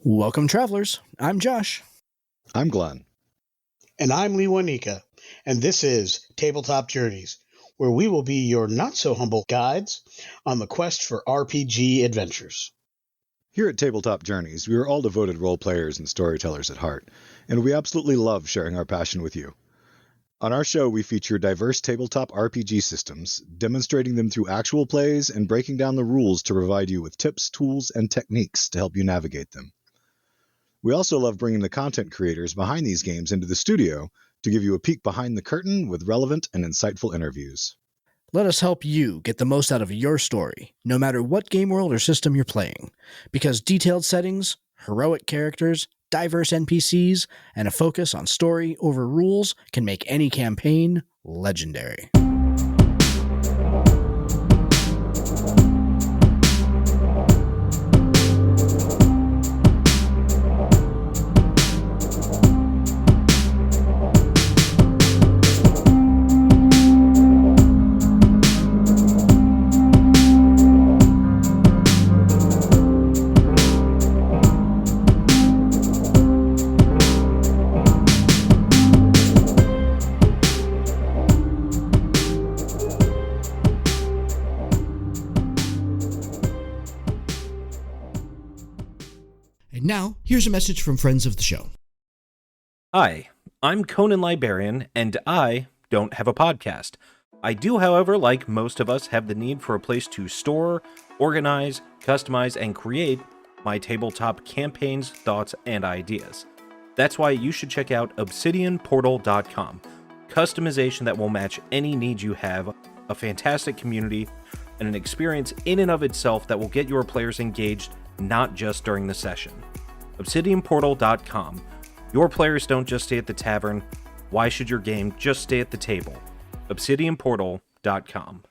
Welcome, travelers. I'm Josh. I'm Glenn. And I'm Lee Wanika. And this is Tabletop Journeys, where we will be your not-so-humble guides on the quest for RPG adventures. Here at Tabletop Journeys, we are all devoted role players and storytellers at heart, and we absolutely love sharing our passion with you. On our show, we feature diverse tabletop RPG systems, demonstrating them through actual plays and breaking down the rules to provide you with tips, tools, and techniques to help you navigate them. We also love bringing the content creators behind these games into the studio to give you a peek behind the curtain with relevant and insightful interviews. Let us help you get the most out of your story, no matter what game world or system you're playing. Because detailed settings, heroic characters, diverse NPCs, and a focus on story over rules can make any campaign legendary. Now, here's a message from friends of the show. Hi, I'm Conan Librarian, and I don't have a podcast. I do, however, like most of us, have the need for a place to store, organize, customize, and create my tabletop campaigns, thoughts, and ideas. That's why you should check out obsidianportal.com. Customization that will match any need you have, a fantastic community, and an experience in and of itself that will get your players engaged, not just during the session. obsidianportal.com. Your players don't just stay at the tavern. Why should your game just stay at the table? obsidianportal.com.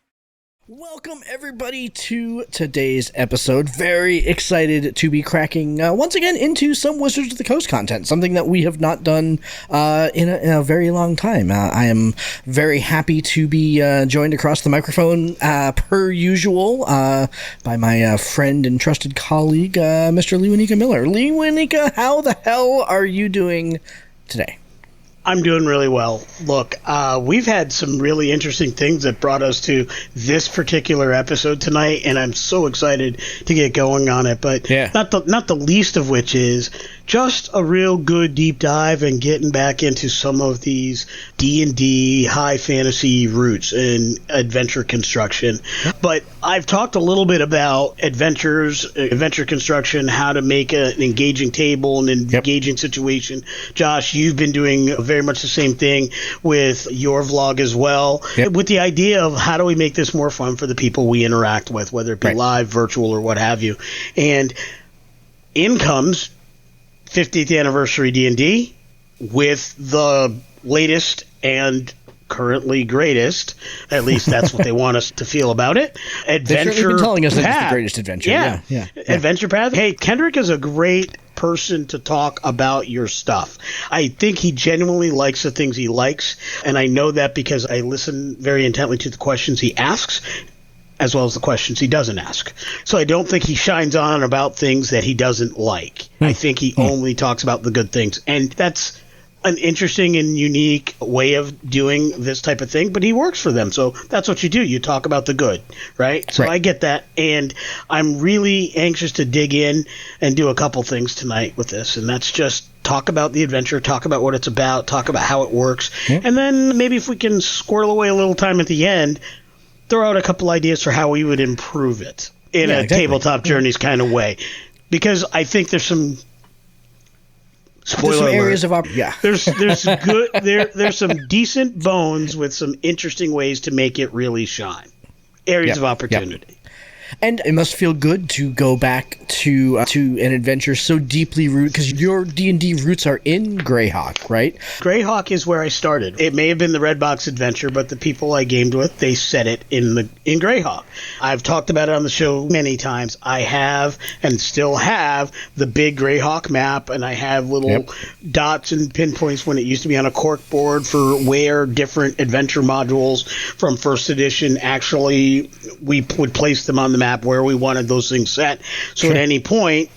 Welcome, everybody, to today's episode. Very excited to be cracking, once again, into some Wizards of the Coast content, something that we have not done in a very long time. I am very happy to be joined across the microphone, per usual, by my friend and trusted colleague, Mr. Lee Wanika Miller. Lee Wanika, how the hell are you doing today? I'm doing really well. Look, we've had some really interesting things that brought us to this particular episode tonight, and I'm so excited to get going on it. But not the least of which is just a real good deep dive and getting back into some of these D&D high fantasy roots and adventure construction. But I've talked a little bit about adventure construction, how to make an engaging table and an engaging situation. Josh, you've been doing very much the same thing with your vlog as well, with the idea of how do we make this more fun for the people we interact with, whether it be live, virtual, or what have you. And in comes 50th anniversary D&D with the latest and currently greatest, at least that's what they want us to feel about it. Adventure They've been telling us that it's the Path. greatest adventure. Yeah. Adventure Path. Hey, Kendrick is a great person to talk about your stuff. I think he genuinely likes the things he likes, and I know that because I listen very intently to the questions he asks, as well as the questions he doesn't ask. So I don't think he shines on about things that he doesn't like. I think he only talks about the good things. And that's an interesting and unique way of doing this type of thing, but he works for them. So that's what you do. You talk about the good, right? So I get that. And I'm really anxious to dig in and do a couple things tonight with this. And that's just talk about the adventure, talk about what it's about, talk about how it works. And then maybe if we can squirrel away a little time at the end, throw out a couple ideas for how we would improve it in a Tabletop Journeys kind of way. Because I think there's some spoiler areas alert. There's good there's some decent bones with some interesting ways to make it really shine. Areas of opportunity. And it must feel good to go back to an adventure so deeply rooted, because your D&D roots are in Greyhawk, right? Greyhawk is where I started. It may have been the Red Box Adventure, but the people I gamed with, they set it in Greyhawk. I've talked about it on the show many times. I have and still have the big Greyhawk map, and I have little dots and pinpoints when it used to be on a cork board for where different adventure modules from first edition we would place them on the map where we wanted those things set. So at any point,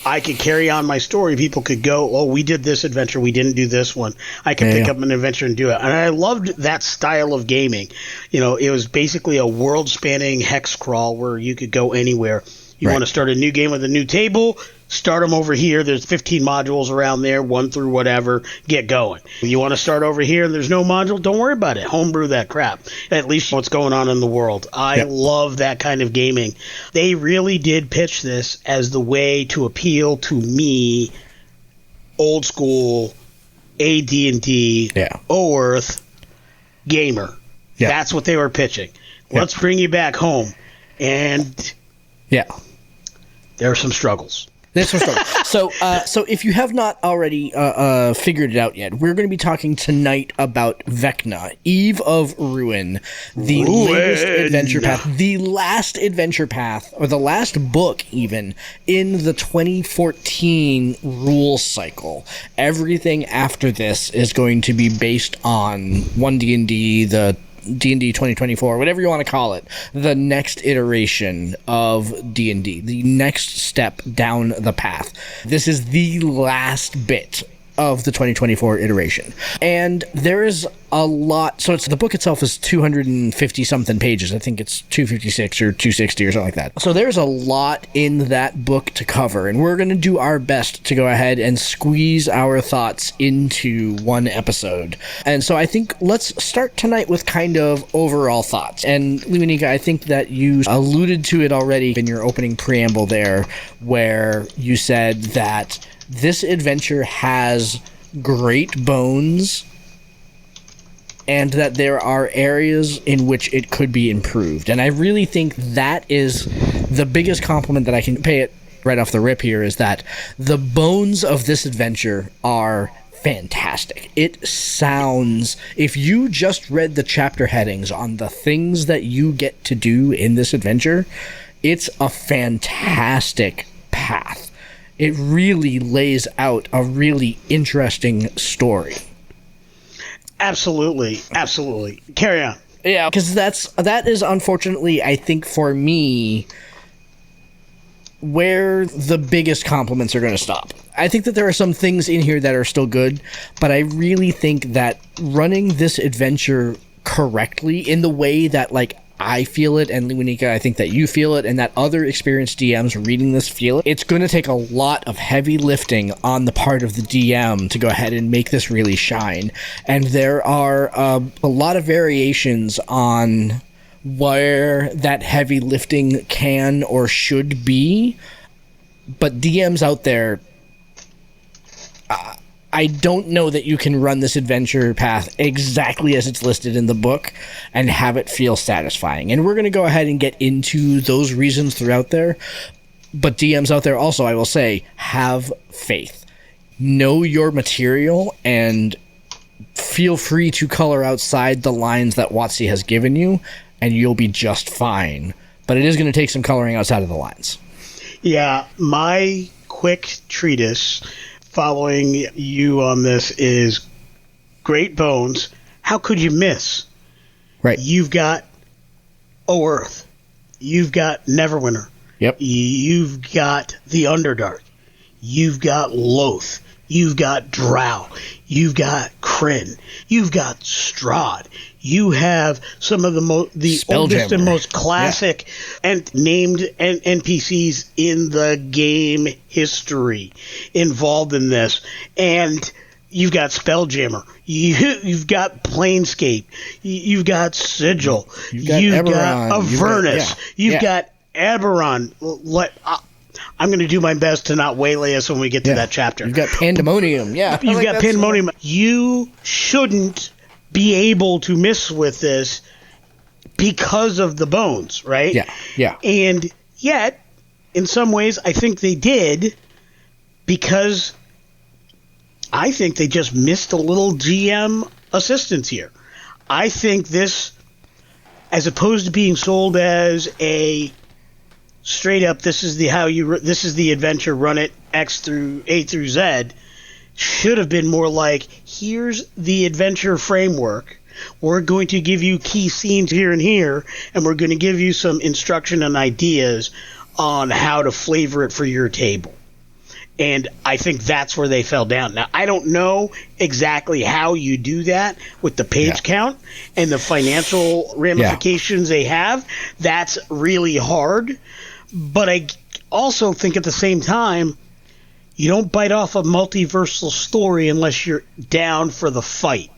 I could carry on my story. People could go, oh, we did this adventure, we didn't do this one. I could pick up an adventure and do it. And I loved that style of gaming. You know, it was basically a world-spanning hex crawl where you could go anywhere. You want to start a new game with a new table, start them over here. There's 15 modules around there, 1 through whatever. Get going. You want to start over here and there's no module? Don't worry about it. Homebrew that crap. At least what's going on in the world. I love that kind of gaming. They really did pitch this as the way to appeal to me, old school, AD&D, O-Earth gamer. That's what they were pitching. Let's bring you back home. And there are some struggles. There's some struggles. So if you have not already figured it out yet, we're going to be talking tonight about Vecna, Eve of Ruin, the latest adventure path, the last adventure path, or the last book even, in the 2014 rule cycle. Everything after this is going to be based on 1D&D, the D&D 2024, whatever you want to call it, the next iteration of D&D, the next step down the path. This is the last bit of the 2024 iteration. And there is a lot. So the book itself is 250 something pages. I think it's 256 or 260 or something like that. So there's a lot in that book to cover, and we're going to do our best to go ahead and squeeze our thoughts into one episode. And so I think let's start tonight with kind of overall thoughts. And Luanika, I think that you alluded to it already in your opening preamble there, where you said that this adventure has great bones and that there are areas in which it could be improved. And I really think that is the biggest compliment that I can pay it right off the rip here, is that the bones of this adventure are fantastic. It sounds, if you just read the chapter headings on the things that you get to do in this adventure, it's a fantastic path. It really lays out a really interesting story. Absolutely. Carry on. Yeah, because that is unfortunately, I think, for me, where the biggest compliments are going to stop. I think that there are some things in here that are still good, but I really think that running this adventure correctly in the way that, like, I feel it, and Luanika, I think that you feel it, and that other experienced DMs reading this feel it. It's going to take a lot of heavy lifting on the part of the DM to go ahead and make this really shine. And there are a lot of variations on where that heavy lifting can or should be. But DMs out there, I don't know that you can run this adventure path exactly as it's listed in the book and have it feel satisfying. And we're going to go ahead and get into those reasons throughout there. But DMs out there also, I will say, have faith. Know your material and feel free to color outside the lines that WotC has given you, and you'll be just fine. But it is going to take some coloring outside of the lines. Yeah, my quick treatise following you on this is great bones. How could you miss? Right. You've got O-Earth. You've got Neverwinter. Yep. You've got the Underdark. You've got Loth. You've got Drow. You've got Kryn. You've got Strahd. You have some of the oldest and most classic and named NPCs in the game history involved in this. And you've got Spelljammer. You've got Planescape. You've got Sigil. You've got Avernus. You've got Eberron. I'm going to do my best to not waylay us when we get to that chapter. You've got Pandemonium. Yeah. You've got Pandemonium. You shouldn't be able to miss with this because of the bones, right? Yeah. And yet, in some ways, I think they did, because I think they just missed a little GM assistance here. I think this, as opposed to being sold as a straight up, this is the adventure, run it X through A through Z, should have been more like, here's the adventure framework. We're going to give you key scenes here and here, and we're going to give you some instruction and ideas on how to flavor it for your table. And I think that's where they fell down. Now, I don't know exactly how you do that with the page count and the financial ramifications they have. That's really hard. But I also think at the same time, you don't bite off a multiversal story unless you're down for the fight.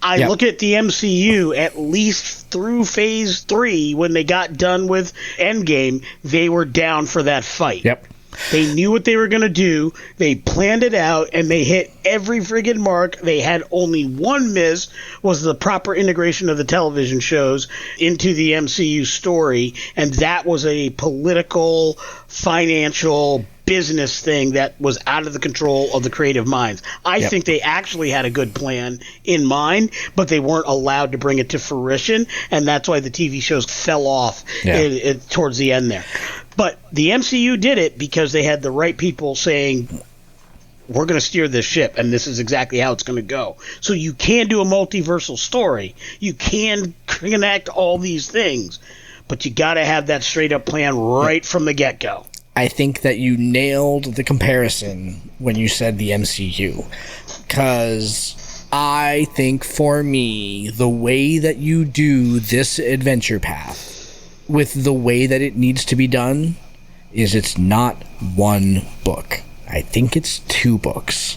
I look at the MCU, at least through Phase 3, when they got done with Endgame, they were down for that fight. Yep. They knew what they were going to do. They planned it out, and they hit every friggin' mark. They had only one miss, was the proper integration of the television shows into the MCU story, and that was a political, financial, business thing that was out of the control of the creative minds. I think they actually had a good plan in mind, but they weren't allowed to bring it to fruition, and that's why the TV shows fell off towards the end there. But the MCU did it because they had the right people saying, we're going to steer this ship, and this is exactly how it's going to go. So you can do a multiversal story. You can connect all these things, but you got to have that straight-up plan right from the get-go. I think that you nailed the comparison when you said the MCU, because I think for me, the way that you do this adventure path with the way that it needs to be done is it's not one book. I think it's 2 books,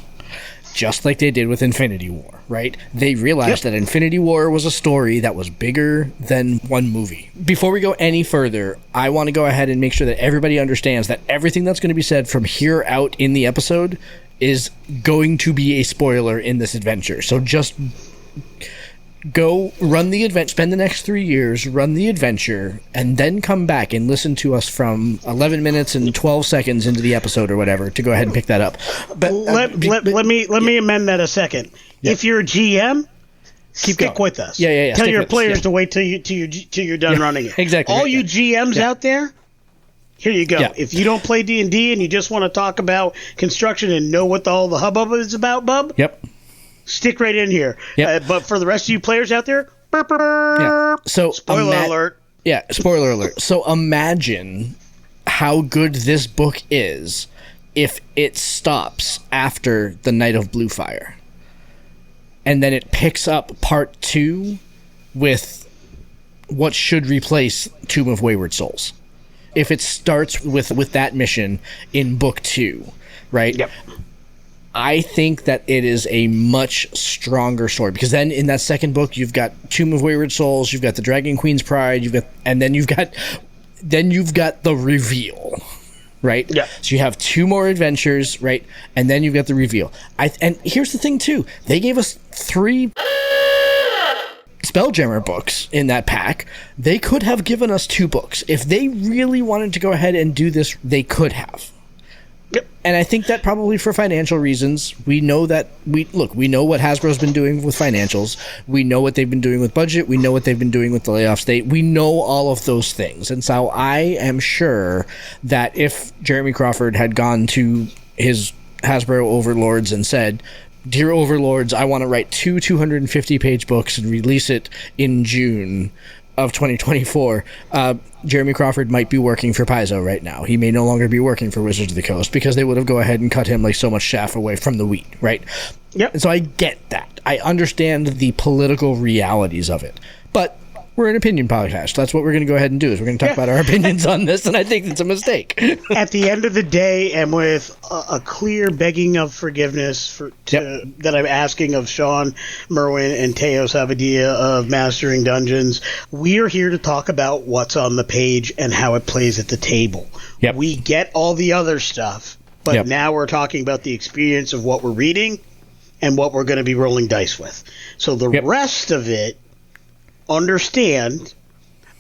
just like they did with Infinity War, right? They realized that Infinity War was a story that was bigger than one movie. Before we go any further, I want to go ahead and make sure that everybody understands that everything that's going to be said from here out in the episode is going to be a spoiler in this adventure. So just go run the adventure, spend the next 3 years, run the adventure, and then come back and listen to us from 11 minutes and 12 seconds into the episode or whatever to go ahead and pick that up. But let me amend that a second. Yeah. If you're a GM, stick with us. Yeah. Tell your players to wait till you're done running it. Exactly. All you GMs out there, here you go. Yeah. If you don't play D&D and you just want to talk about construction and know what all the hubbub is about, bub. Yep. Stick right in here. Yep. But for the rest of you players out there, so spoiler alert. Yeah, spoiler alert. So imagine how good this book is if it stops after the Night of Blue Fire. And then it picks up part 2 with what should replace Tomb of Wayward Souls. If it starts with that mission in book 2, right? Yep. I think that it is a much stronger story, because then in that second book you've got Tomb of Wayward Souls, you've got the Dragon Queen's Pride, you've got the reveal, right? Yeah. So you have 2 more adventures, right? And then you've got the reveal. And here's the thing too: they gave us 3 Spelljammer books in that pack. They could have given us 2 books if they really wanted to go ahead and do this. They could have. Yep. And I think that probably for financial reasons, we know what Hasbro's been doing with financials. We know what they've been doing with budget. We know what they've been doing with the layoffs. We know all of those things. And so I am sure that if Jeremy Crawford had gone to his Hasbro overlords and said, "Dear overlords, I want to write 2 250-page books and release it in June of 2024, Jeremy Crawford might be working for Paizo right now. He may no longer be working for Wizards of the Coast, because they would have go ahead and cut him like so much chaff away from the wheat, right? Yep. And so I get that. I understand the political realities of it. But we're an opinion podcast. That's what we're going to go ahead and do, is we're going to talk about our opinions on this, and I think it's a mistake. At the end of the day, and with a clear begging of forgiveness that I'm asking of Sean Merwin and Teo Savadia of Mastering Dungeons, we are here to talk about what's on the page and how it plays at the table. Yep. We get all the other stuff, but now we're talking about the experience of what we're reading and what we're going to be rolling dice with. So the rest of it, understand,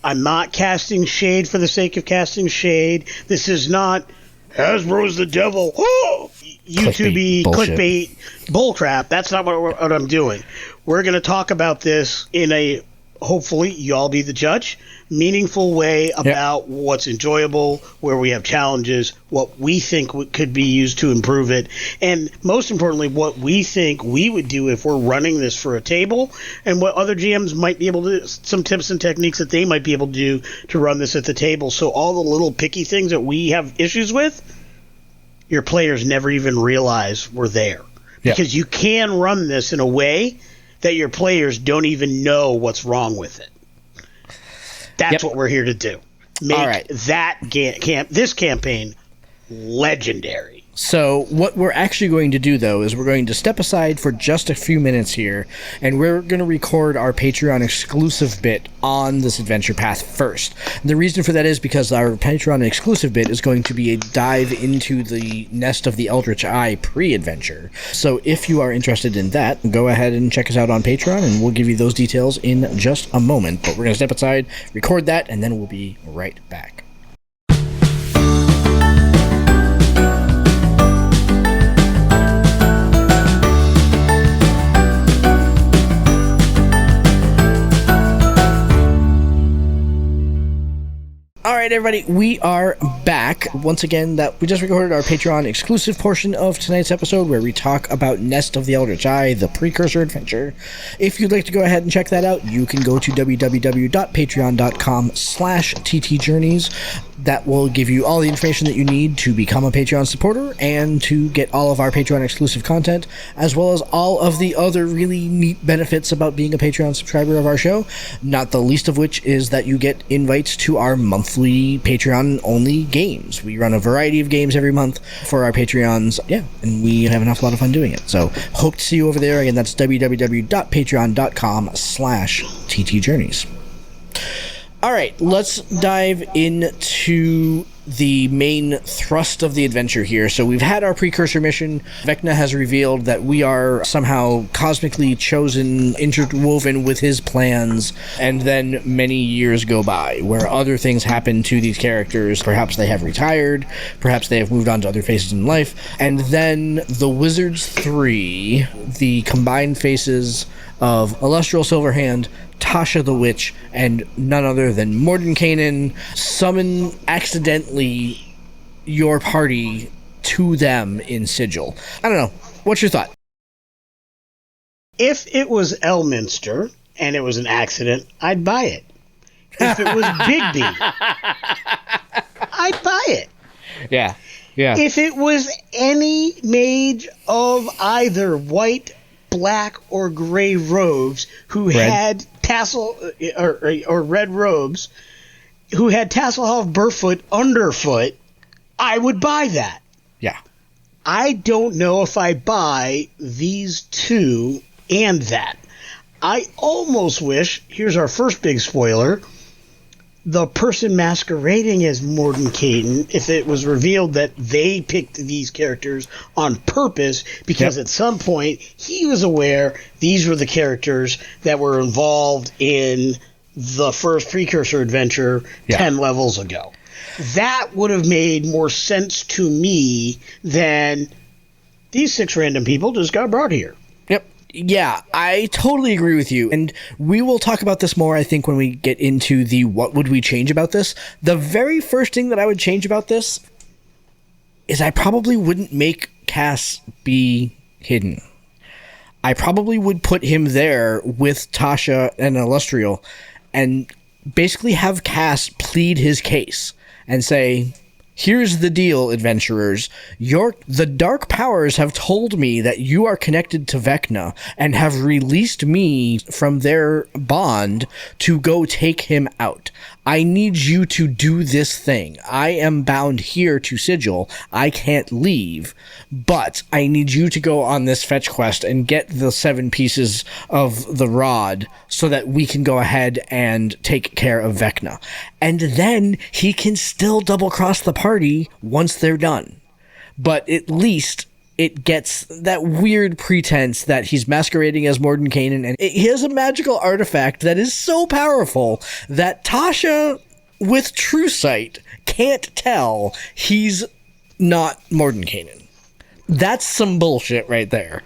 I'm not casting shade for the sake of casting shade. This is not Hasbro's the devil. Oh, YouTube clickbait bullcrap. That's not what I'm doing. We're going to talk about this in a, hopefully, you all be the judge, meaningful way about what's enjoyable, where we have challenges, what we think could be used to improve it, and most importantly, what we think we would do if we're running this for a table, and what other GMs might be able to do, some tips and techniques that they might be able to do to run this at the table. So all the little picky things that we have issues with, your players never even realize were there. Because you can run this in a way that your players don't even know what's wrong with it. That's what we're here to do. Make this campaign legendary. So what we're actually going to do, though, is we're going to step aside for just a few minutes here, and we're going to record our Patreon exclusive bit on this adventure path first. And the reason for that is because our Patreon exclusive bit is going to be a dive into the Nest of the Eldritch Eye pre-adventure. So if you are interested in that, go ahead and check us out on Patreon, and we'll give you those details in just a moment. But we're going to step aside, record that, and then we'll be right back. All right, everybody, we are back. Once again, that we just recorded our Patreon exclusive portion of tonight's episode where we talk about Nest of the Eldritch Eye, the precursor adventure. If you'd like to go ahead and check that out, you can go to www.patreon.com/ttjourneys. That will give you all the information that you need to become a Patreon supporter and to get all of our Patreon exclusive content, as well as all of the other really neat benefits about being a Patreon subscriber of our show, not the least of which is that you get invites to our monthly Patreon-only games. We run a variety of games every month for our Patreons, and we have an awful lot of fun doing it. So, hope to see you over there. Again, that's www.patreon.com/ttjourneys. All right, let's dive into the main thrust of the adventure here. So we've had our precursor mission. Vecna has revealed that we are somehow cosmically chosen, interwoven with his plans, and then many years go by where other things happen to these characters. Perhaps they have retired, perhaps they have moved on to other phases in life, and then the Wizards 3, the combined faces of Illustrial Silverhand, Tasha the Witch, and none other than Mordenkainen, summon accidentally your party to them in Sigil. I don't know. What's your thought? If it was Elminster and it was an accident, I'd buy it. If it was Bigby, I'd buy it. Yeah. If it was any mage of either white, black, or gray robes who had tassel or red robes, who had Tasselhoff Burfoot underfoot, I would buy that. Yeah. I don't know if I buy these two and that. I almost wish, here's our first big spoiler, the person masquerading as Mordenkainen, if it was revealed that they picked these characters on purpose because at some point he was aware these were the characters that were involved in the first precursor adventure 10 levels ago. That would have made more sense to me than these 6 random people just got brought here. Yeah, I totally agree with you. And we will talk about this more, I think, when we get into the what would we change about this. The very first thing that I would change about this is I probably wouldn't make Cass be hidden. I probably would put him there with Tasha and Illustrial and basically have Cass plead his case and say, here's the deal, adventurers. The Dark Powers have told me that you are connected to Vecna and have released me from their bond to go take him out. I need you to do this thing. I am bound here to Sigil. I can't leave, but I need you to go on this fetch quest and get the 7 pieces of the rod so that we can go ahead and take care of Vecna. And then he can still double-cross the party once they're done. But at least it gets that weird pretense that he's masquerading as Mordenkainen, and he has a magical artifact that is so powerful that Tasha, with True Sight, can't tell he's not Mordenkainen. That's some bullshit right there.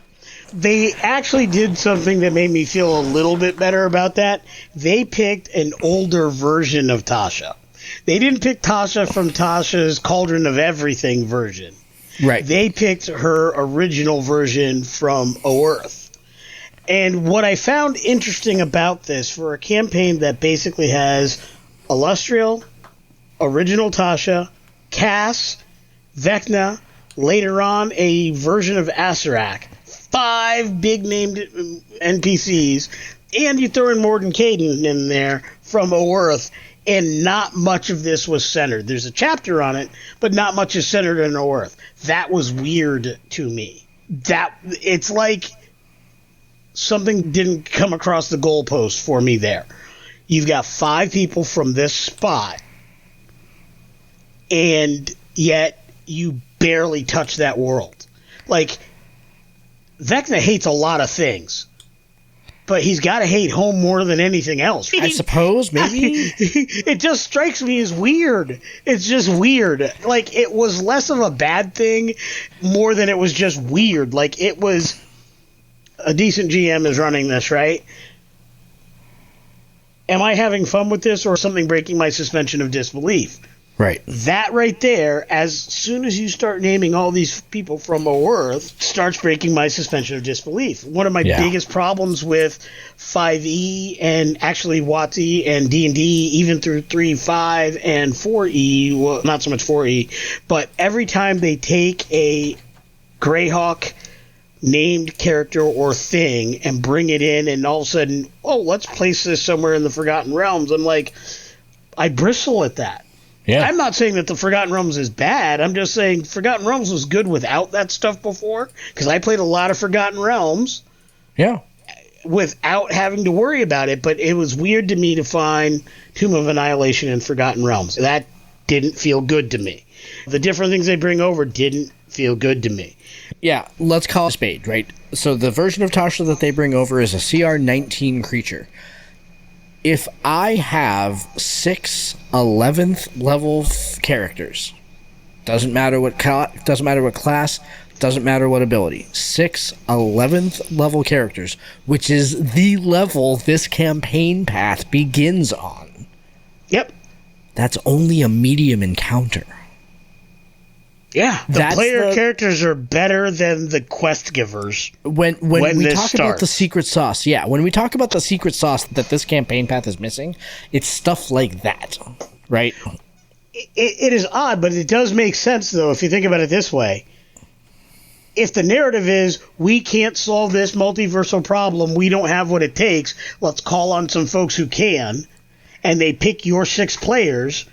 They actually did something that made me feel a little bit better about that. They picked an older version of Tasha. They didn't pick Tasha from Tasha's Cauldron of Everything version. Right. They picked her original version from Oerth. And what I found interesting about this, for a campaign that basically has Illustrial, original Tasha, Cass, Vecna, Later on, a version of Asarak. 5 big named NPCs. And you throw in Mordenkainen in there from Oerth, and not much of this was centered. There's a chapter on it, but not much is centered in Oerth. That was weird to me. It's like something didn't come across the goalpost for me there. You've got 5 people from this spot, and yet you barely touch that world. Like, Vecna hates a lot of things, but he's got to hate home more than anything else. I suppose, maybe? It just strikes me as weird. It's just weird. Like, it was less of a bad thing more than it was just weird. Like, it was a decent GM is running this, right? Am I having fun with this, or something breaking my suspension of disbelief? Right. That right there, as soon as you start naming all these people from Oerth, starts breaking my suspension of disbelief. One of my biggest problems with 5e and actually WotC and D&D, even through 3.5 and 4e, well, not so much 4e, but every time they take a Greyhawk named character or thing and bring it in, and all of a sudden, oh, let's place this somewhere in the Forgotten Realms, I'm like, I bristle at that. Yeah. I'm not saying that the Forgotten Realms is bad. I'm just saying Forgotten Realms was good without that stuff before, because I played a lot of Forgotten Realms. Yeah. Without having to worry about it, but it was weird to me to find Tomb of Annihilation and Forgotten Realms. That didn't feel good to me. The different things they bring over didn't feel good to me. Yeah, let's call it a spade, right? So the version of Tasha that they bring over is a CR 19 creature. If I have 6 11th level characters, doesn't matter what class, doesn't matter what ability, 6 11th level characters, which is the level this campaign path begins on. Yep. That's only a medium encounter. Yeah, the player characters are better than the quest givers. When we talk about the secret sauce, when we talk about the secret sauce that this campaign path is missing, it's stuff like that, right? It is odd, but it does make sense, though, if you think about it this way. If the narrative is, we can't solve this multiversal problem, we don't have what it takes, let's call on some folks who can, and they pick your 6 players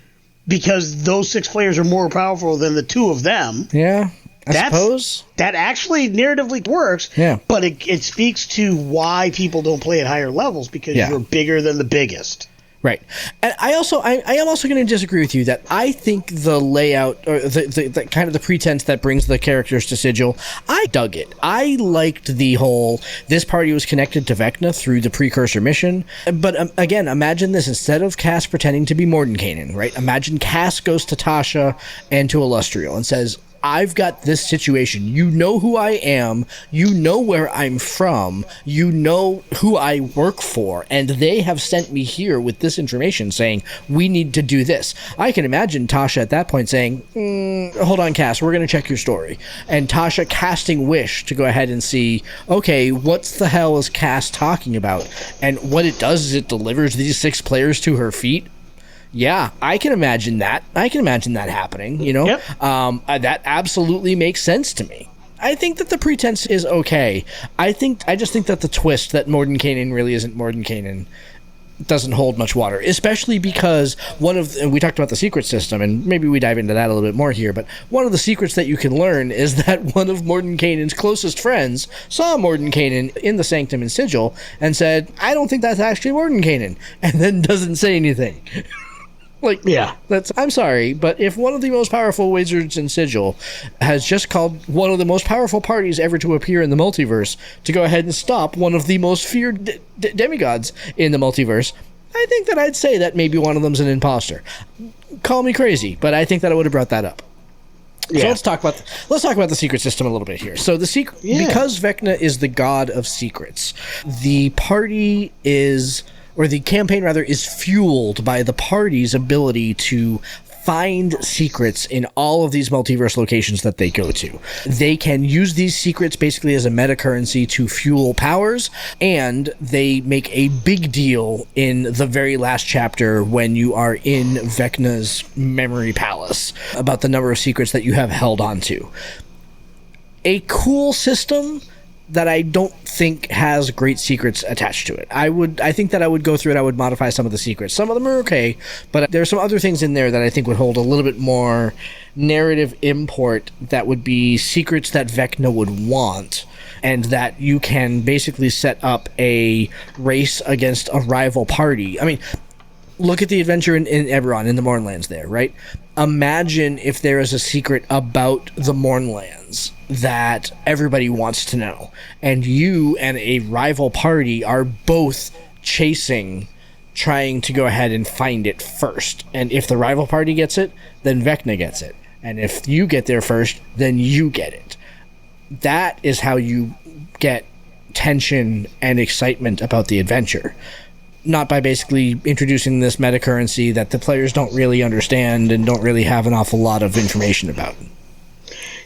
because those 6 players are more powerful than the 2 of them. Yeah, I suppose. That actually narratively works, but it speaks to why people don't play at higher levels, because you're bigger than the biggest. Right. And I am also going to disagree with you that I think the layout, or the kind of the pretense that brings the characters to Sigil, I dug it. I liked the whole, this party was connected to Vecna through the precursor mission. But again, imagine this, instead of Cass pretending to be Mordenkainen, right? Imagine Cass goes to Tasha and to Illustrial and says, I've got this situation. You know who I am. You know where I'm from. You know who I work for. And they have sent me here with this information saying, we need to do this. I can imagine Tasha at that point saying, hold on, Cass, we're going to check your story. And Tasha casting Wish to go ahead and see, okay, what's the hell is Cass talking about? And what it does is it delivers these 6 players to her feet. Yeah, I can imagine that. I can imagine that happening, you know? Yep. That absolutely makes sense to me. I think that the pretense is okay. I just think that the twist that Mordenkainen really isn't Mordenkainen doesn't hold much water, especially because we talked about the secret system, and maybe we dive into that a little bit more here, but one of the secrets that you can learn is that one of Mordenkainen's closest friends saw Mordenkainen in the Sanctum and Sigil and said, I don't think that's actually Mordenkainen, and then doesn't say anything. Like, yeah, I'm sorry, but if one of the most powerful wizards in Sigil has just called one of the most powerful parties ever to appear in the multiverse to go ahead and stop one of the most feared demigods in the multiverse, I think that I'd say that maybe one of them's an imposter. Call me crazy, but I think that I would have brought that up. Yeah. So let's talk about the secret system a little bit here. So because Vecna is the god of secrets, the party is, or the campaign rather, is fueled by the party's ability to find secrets in all of these multiverse locations that they go to. They can use these secrets basically as a meta currency to fuel powers, and they make a big deal in the very last chapter when you are in Vecna's memory palace about the number of secrets that you have held onto. a cool system that I don't think has great secrets attached to it. I think that I would go through it, I would modify some of the secrets. Some of them are okay, but there's some other things in there that I think would hold a little bit more narrative import that would be secrets that Vecna would want, and that you can basically set up a race against a rival party. I mean, look at the adventure in Eberron, in the Mournlands there, right? Imagine if there is a secret about the Mournlands that everybody wants to know, and you and a rival party are both trying to go ahead and find it first. And if the rival party gets it, then Vecna gets it. And if you get there first, then you get it. That is how you get tension and excitement about the adventure. Not by basically introducing this meta currency that the players don't really understand and don't really have an awful lot of information about.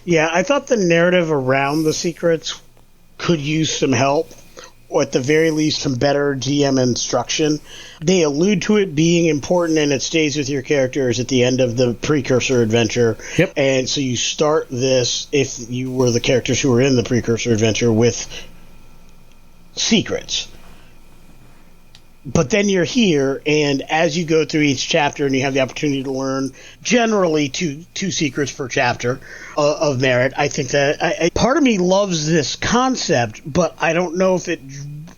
Yeah, I thought the narrative around the secrets could use some help, or at the very least some better GM instruction. They allude to it being important, and it stays with your characters at the end of the precursor adventure. Yep. And so you start this, if you were the characters who were in the precursor adventure, with secrets. But then you're here, and as you go through each chapter and you have the opportunity to learn generally two secrets per chapter of merit, I think that part of me loves this concept, but I don't know if it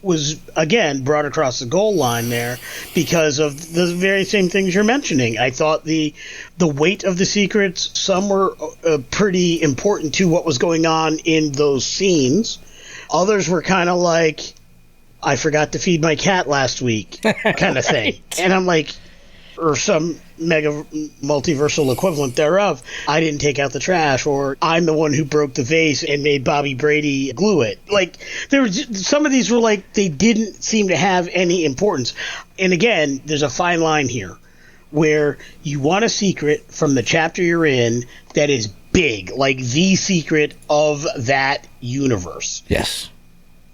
was, again, brought across the goal line there because of the very same things you're mentioning. I thought the weight of the secrets, some were pretty important to what was going on in those scenes. Others were kind of like, I forgot to feed my cat last week, kind of thing. Right. And I'm like, or some mega multiversal equivalent thereof, I didn't take out the trash, or I'm the one who broke the vase and made Bobby Brady glue it. Like, there was some of these were like, they didn't seem to have any importance. And again, there's a fine line here where you want a secret from the chapter you're in that is big, like the secret of that universe. Yes.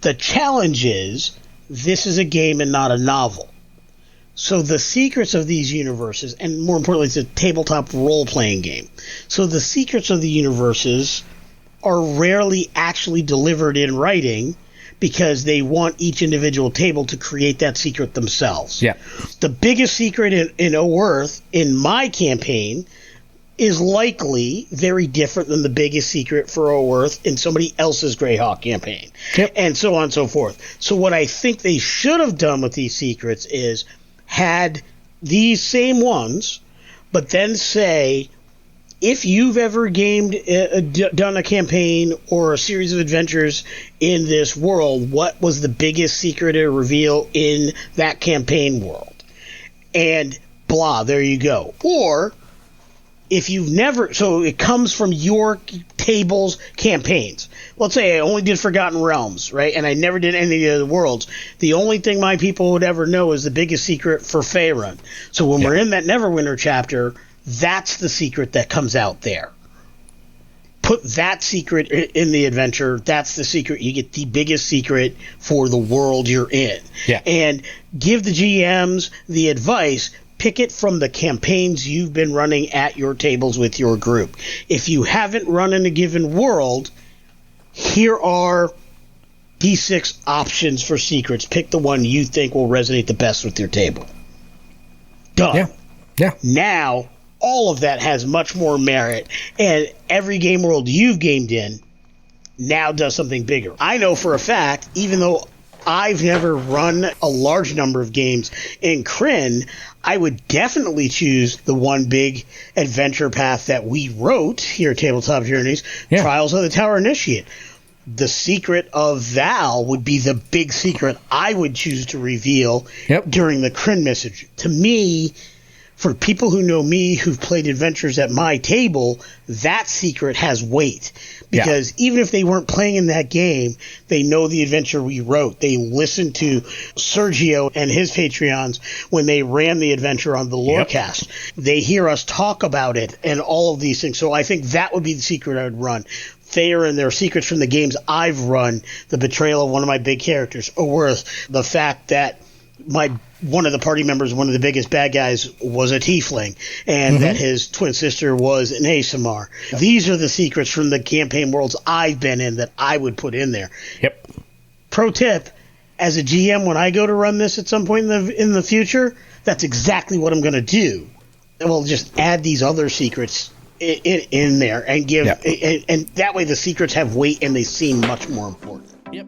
The challenge is, this is a game and not a novel. So the secrets of these universes, and more importantly, it's a tabletop role-playing game. So the secrets of the universes are rarely actually delivered in writing because they want each individual table to create that secret themselves. Yeah. The biggest secret in Oerth, in my campaign, is likely very different than the biggest secret for Oerth in somebody else's Greyhawk campaign. Yep. And so on and so forth. So what I think they should have done with these secrets is had these same ones, but then say, if you've ever done a campaign or a series of adventures in this world, what was the biggest secret to reveal in that campaign world? And blah, there you go. Or if you've never, so it comes from your table's campaigns. Let's say I only did Forgotten Realms, right? And I never did any of the worlds. The only thing my people would ever know is the biggest secret for Faerun. So when we're in that Neverwinter chapter, that's the secret that comes out there. Put that secret in the adventure. That's the secret. You get the biggest secret for the world you're in. Yeah. And give the GMs the advice, pick it from the campaigns you've been running at your tables with your group. If you haven't run in a given world, here are D6 options for secrets. Pick the one you think will resonate the best with your table. Done. Yeah. Yeah. Now, all of that has much more merit, and every game world you've gamed in now does something bigger. I know for a fact, even though I've never run a large number of games in Krynn, I would definitely choose the one big adventure path that we wrote here at Tabletop Journeys, Trials of the Tower Initiate. The secret of Val would be the big secret I would choose to reveal during the Krynn message. To me, for people who know me, who've played adventures at my table, that secret has weight. Because even if they weren't playing in that game, they know the adventure we wrote. They listened to Sergio and his Patreons when they ran the adventure on the Lorecast. They hear us talk about it and all of these things. So I think that would be the secret I would run. Thayer and their secrets from the games I've run, the betrayal of one of my big characters, Oerth, the fact that one of the party members, one of the biggest bad guys, was a tiefling, and that his twin sister was an Asimar. Yep. These are the secrets from the campaign worlds I've been in that I would put in there. Yep. Pro tip, as a GM, when I go to run this at some point in the future, that's exactly what I'm going to do. And we'll just add these other secrets in there and give, and that way the secrets have weight and they seem much more important. Yep.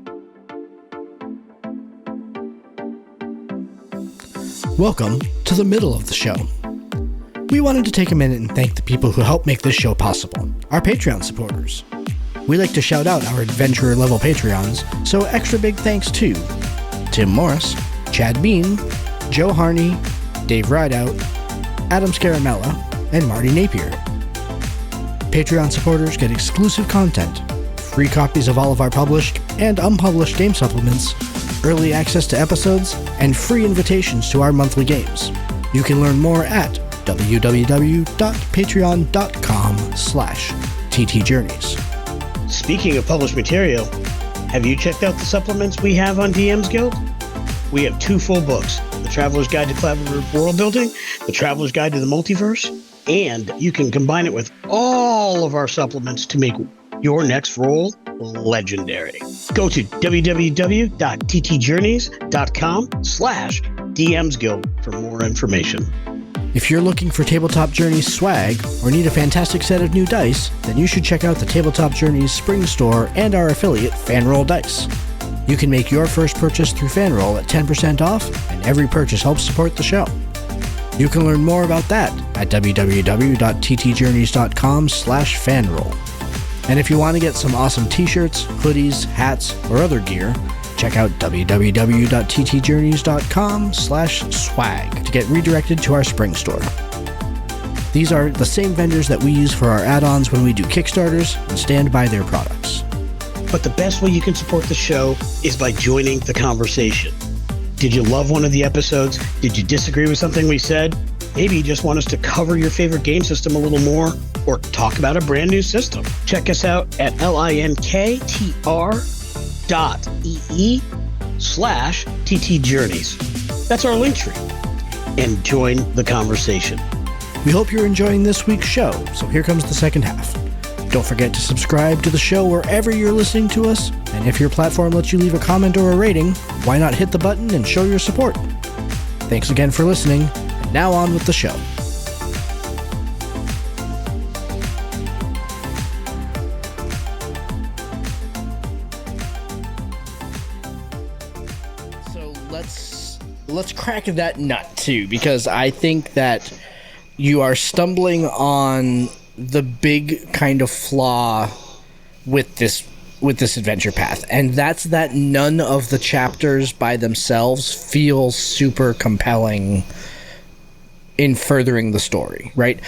Welcome to the middle of the show. We wanted to take a minute and thank the people who help make this show possible, our Patreon supporters. We like to shout out our adventurer level Patreons, so extra big thanks to Tim Morris, Chad Bean, Joe Harney, Dave Rideout, Adam Scaramella, and Marty Napier. Patreon supporters get exclusive content, free copies of all of our published and unpublished game supplements, early access to episodes, and free invitations to our monthly games. You can learn more at www.patreon.com/ttjourneys. Speaking of published material, have you checked out the supplements we have on DM's Guild? We have 2 full books, The Traveler's Guide to Collaborative World Building, The Traveler's Guide to the Multiverse, and you can combine it with all of our supplements to make your next roll legendary. Go to www.ttjourneys.com/DM's Guild for more information. If you're looking for Tabletop Journeys swag or need a fantastic set of new dice, then you should check out the Tabletop Journeys Spring Store and our affiliate, Fanroll Dice. You can make your first purchase through Fanroll at 10% off, and every purchase helps support the show. You can learn more about that at www.ttjourneys.com/fanroll. And if you want to get some awesome t-shirts, hoodies, hats, or other gear, check out www.ttjourneys.com/swag to get redirected to our spring store. These are the same vendors that we use for our add-ons when we do Kickstarters and stand by their products. But the best way you can support the show is by joining the conversation. Did you love one of the episodes? Did you disagree with something we said? Maybe you just want us to cover your favorite game system a little more, or talk about a brand new system. Check us out at linktr.ee/ttjourneys. That's our link tree. And join the conversation. We hope you're enjoying this week's show, so here comes the second half. Don't forget to subscribe to the show wherever you're listening to us, and if your platform lets you leave a comment or a rating, why not hit the button and show your support? Thanks again for listening, and now on with the show. So let's crack that nut too, because I think that you are stumbling on the big kind of flaw with this adventure path, and that's that none of the chapters by themselves feel super compelling in furthering the story, right?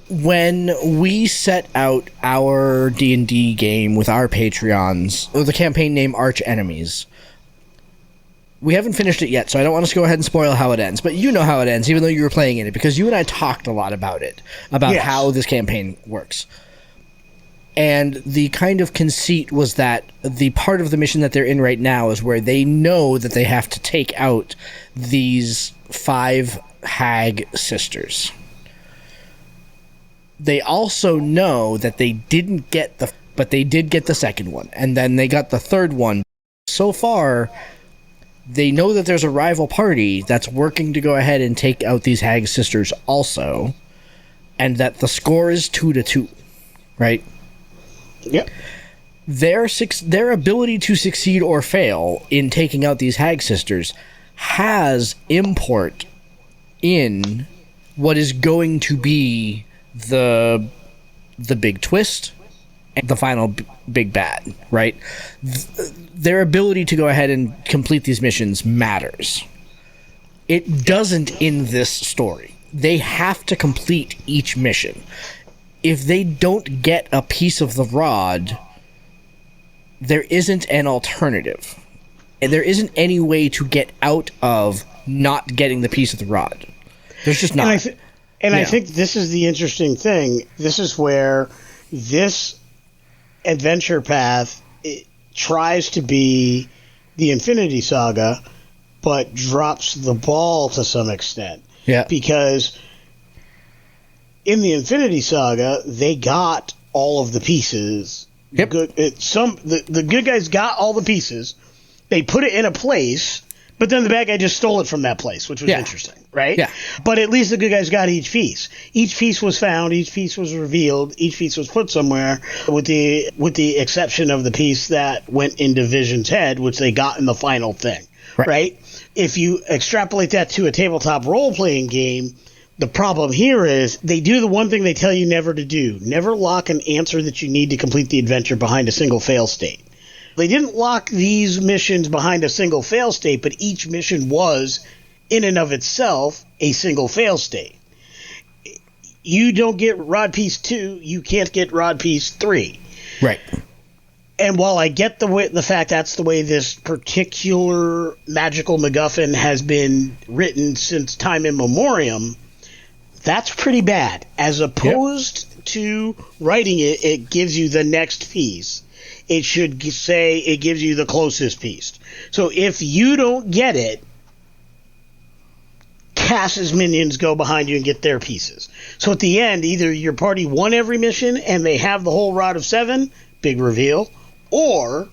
When we set out our D&D game with our Patreons, or the campaign name Arch Enemies, we haven't finished it yet, so I don't want us to go ahead and spoil how it ends. But you know how it ends, even though you were playing in it, because you and I talked a lot about it, about how this campaign works. And the kind of conceit was that the part of the mission that they're in right now is where they know that they have to take out these 5 hag sisters. They also know that they didn't get but they did get the second one, and then they got the third one. So far, they know that there's a rival party that's working to go ahead and take out these hag sisters also, and that the score is 2-2, right? Yep. Their ability to succeed or fail in taking out these hag sisters has import in what is going to be the big twist and the final big bad, right? Their ability to go ahead and complete these missions matters. It doesn't in this story. They have to complete each mission. If they don't get a piece of the rod, there isn't an alternative. And there isn't any way to get out of not getting the piece of the rod. There's just not. I think this is the interesting thing. This is where this adventure path tries to be the Infinity Saga, but drops the ball to some extent. Yeah. Because in the Infinity Saga, they got all of the pieces. Yep. The good guys got all the pieces. They put it in a place, but then the bad guy just stole it from that place, which was interesting, right? Yeah. But at least the good guys got each piece. Each piece was found. Each piece was revealed. Each piece was put somewhere, with the exception of the piece that went into Vision's head, which they got in the final thing, right? If you extrapolate that to a tabletop role-playing game, the problem here is they do the one thing they tell you never to do. Never lock an answer that you need to complete the adventure behind a single fail state. They didn't lock these missions behind a single fail state, but each mission was, in and of itself, a single fail state. You don't get Rod Piece 2, you can't get Rod Piece 3. Right. And while I get the fact that's the way this particular magical MacGuffin has been written since time immemorial, that's pretty bad. As opposed to writing it, it gives you the next piece. It should say it gives you the closest piece. So if you don't get it, Cass's minions go behind you and get their pieces. So at the end, either your party won every mission and they have the whole Rod of 7, big reveal, or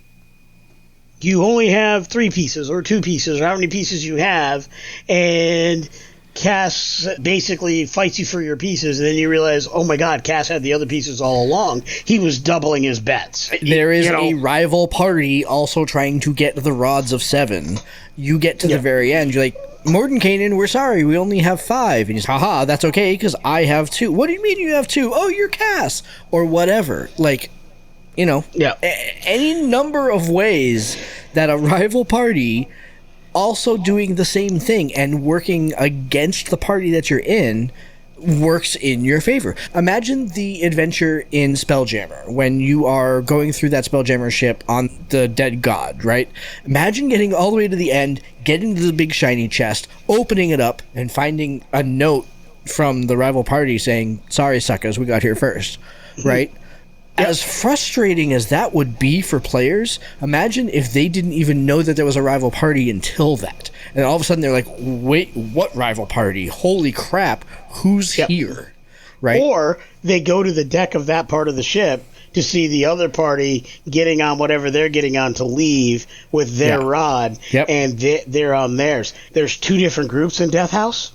you only have 3 pieces or 2 pieces or how many pieces you have, and Cass basically fights you for your pieces, and then you realize, oh my god, Cass had the other pieces all along. He was doubling his bets. There is a rival party also trying to get the Rods of 7. You get to the very end, you're like, Mordenkainen, we're sorry, we only have 5. And he's, haha, that's okay, because I have 2. What do you mean you have 2? Oh, you're Cass. Or whatever. Like, any number of ways that a rival party also doing the same thing and working against the party that you're in works in your favor. Imagine the adventure in Spelljammer when you are going through that Spelljammer ship on the dead god, right? Imagine getting all the way to the end, getting to the big shiny chest, opening it up, and finding a note from the rival party saying, sorry, suckers, we got here first, right? As frustrating as that would be for players, imagine if they didn't even know that there was a rival party until that. And all of a sudden they're like, wait, what rival party? Holy crap, who's here? Right? Or they go to the deck of that part of the ship to see the other party getting on whatever they're getting on to leave with their rod, and they're on theirs. There's 2 different groups in Death House.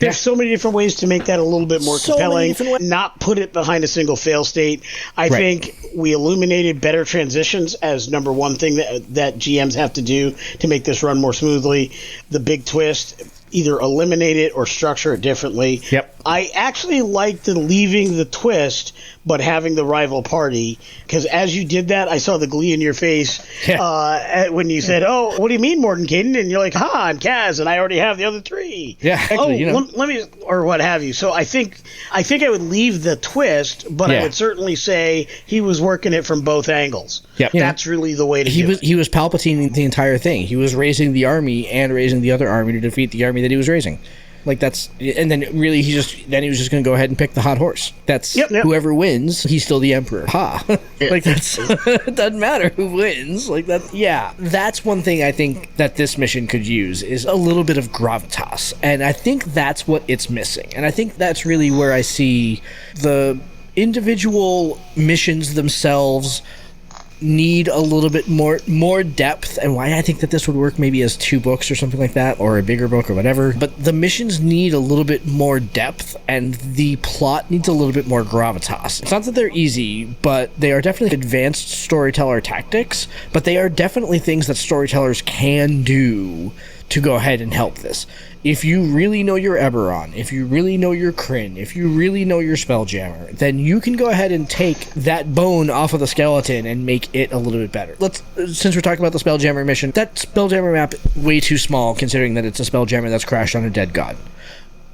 There's so many different ways to make that a little bit more compelling, not put it behind a single fail state. I think we illuminated better transitions as number one thing that GMs have to do to make this run more smoothly. The big twist, either eliminate it or structure it differently. I actually liked leaving the twist but having the rival party, because as you did that, I saw the glee in your face when you said, oh, what do you mean, Mordenkainen? And you're like, I'm Kaz, and I already have the other 3. Actually, let me, or what have you. So I think I would leave the twist, but I would certainly say he was working it from both angles. That's really the way to do it. He was Palpatine the entire thing. He was raising the army and raising the other army to defeat the army that he was raising. Like, that's, and then really he was just going to go ahead and pick the hot horse. That's whoever wins, he's still the emperor. Like, that's, it doesn't matter who wins. Like, that, that's one thing I think that this mission could use is a little bit of gravitas. And I think that's what it's missing. And I think that's really where I see the individual missions themselves need a little bit more depth, and why I think that this would work maybe as 2 books or something like that, or a bigger book or whatever. But the missions need a little bit more depth, and the plot needs a little bit more gravitas. It's not that they're easy, but they are definitely advanced storyteller tactics, but they are definitely things that storytellers can do to go ahead and help this. If you really know your Eberron, if you really know your Kryn, if you really know your Spelljammer, then you can go ahead and take that bone off of the skeleton and make it a little bit better. Since we're talking about the Spelljammer mission, that Spelljammer map way too small considering that it's a Spelljammer that's crashed on a dead god.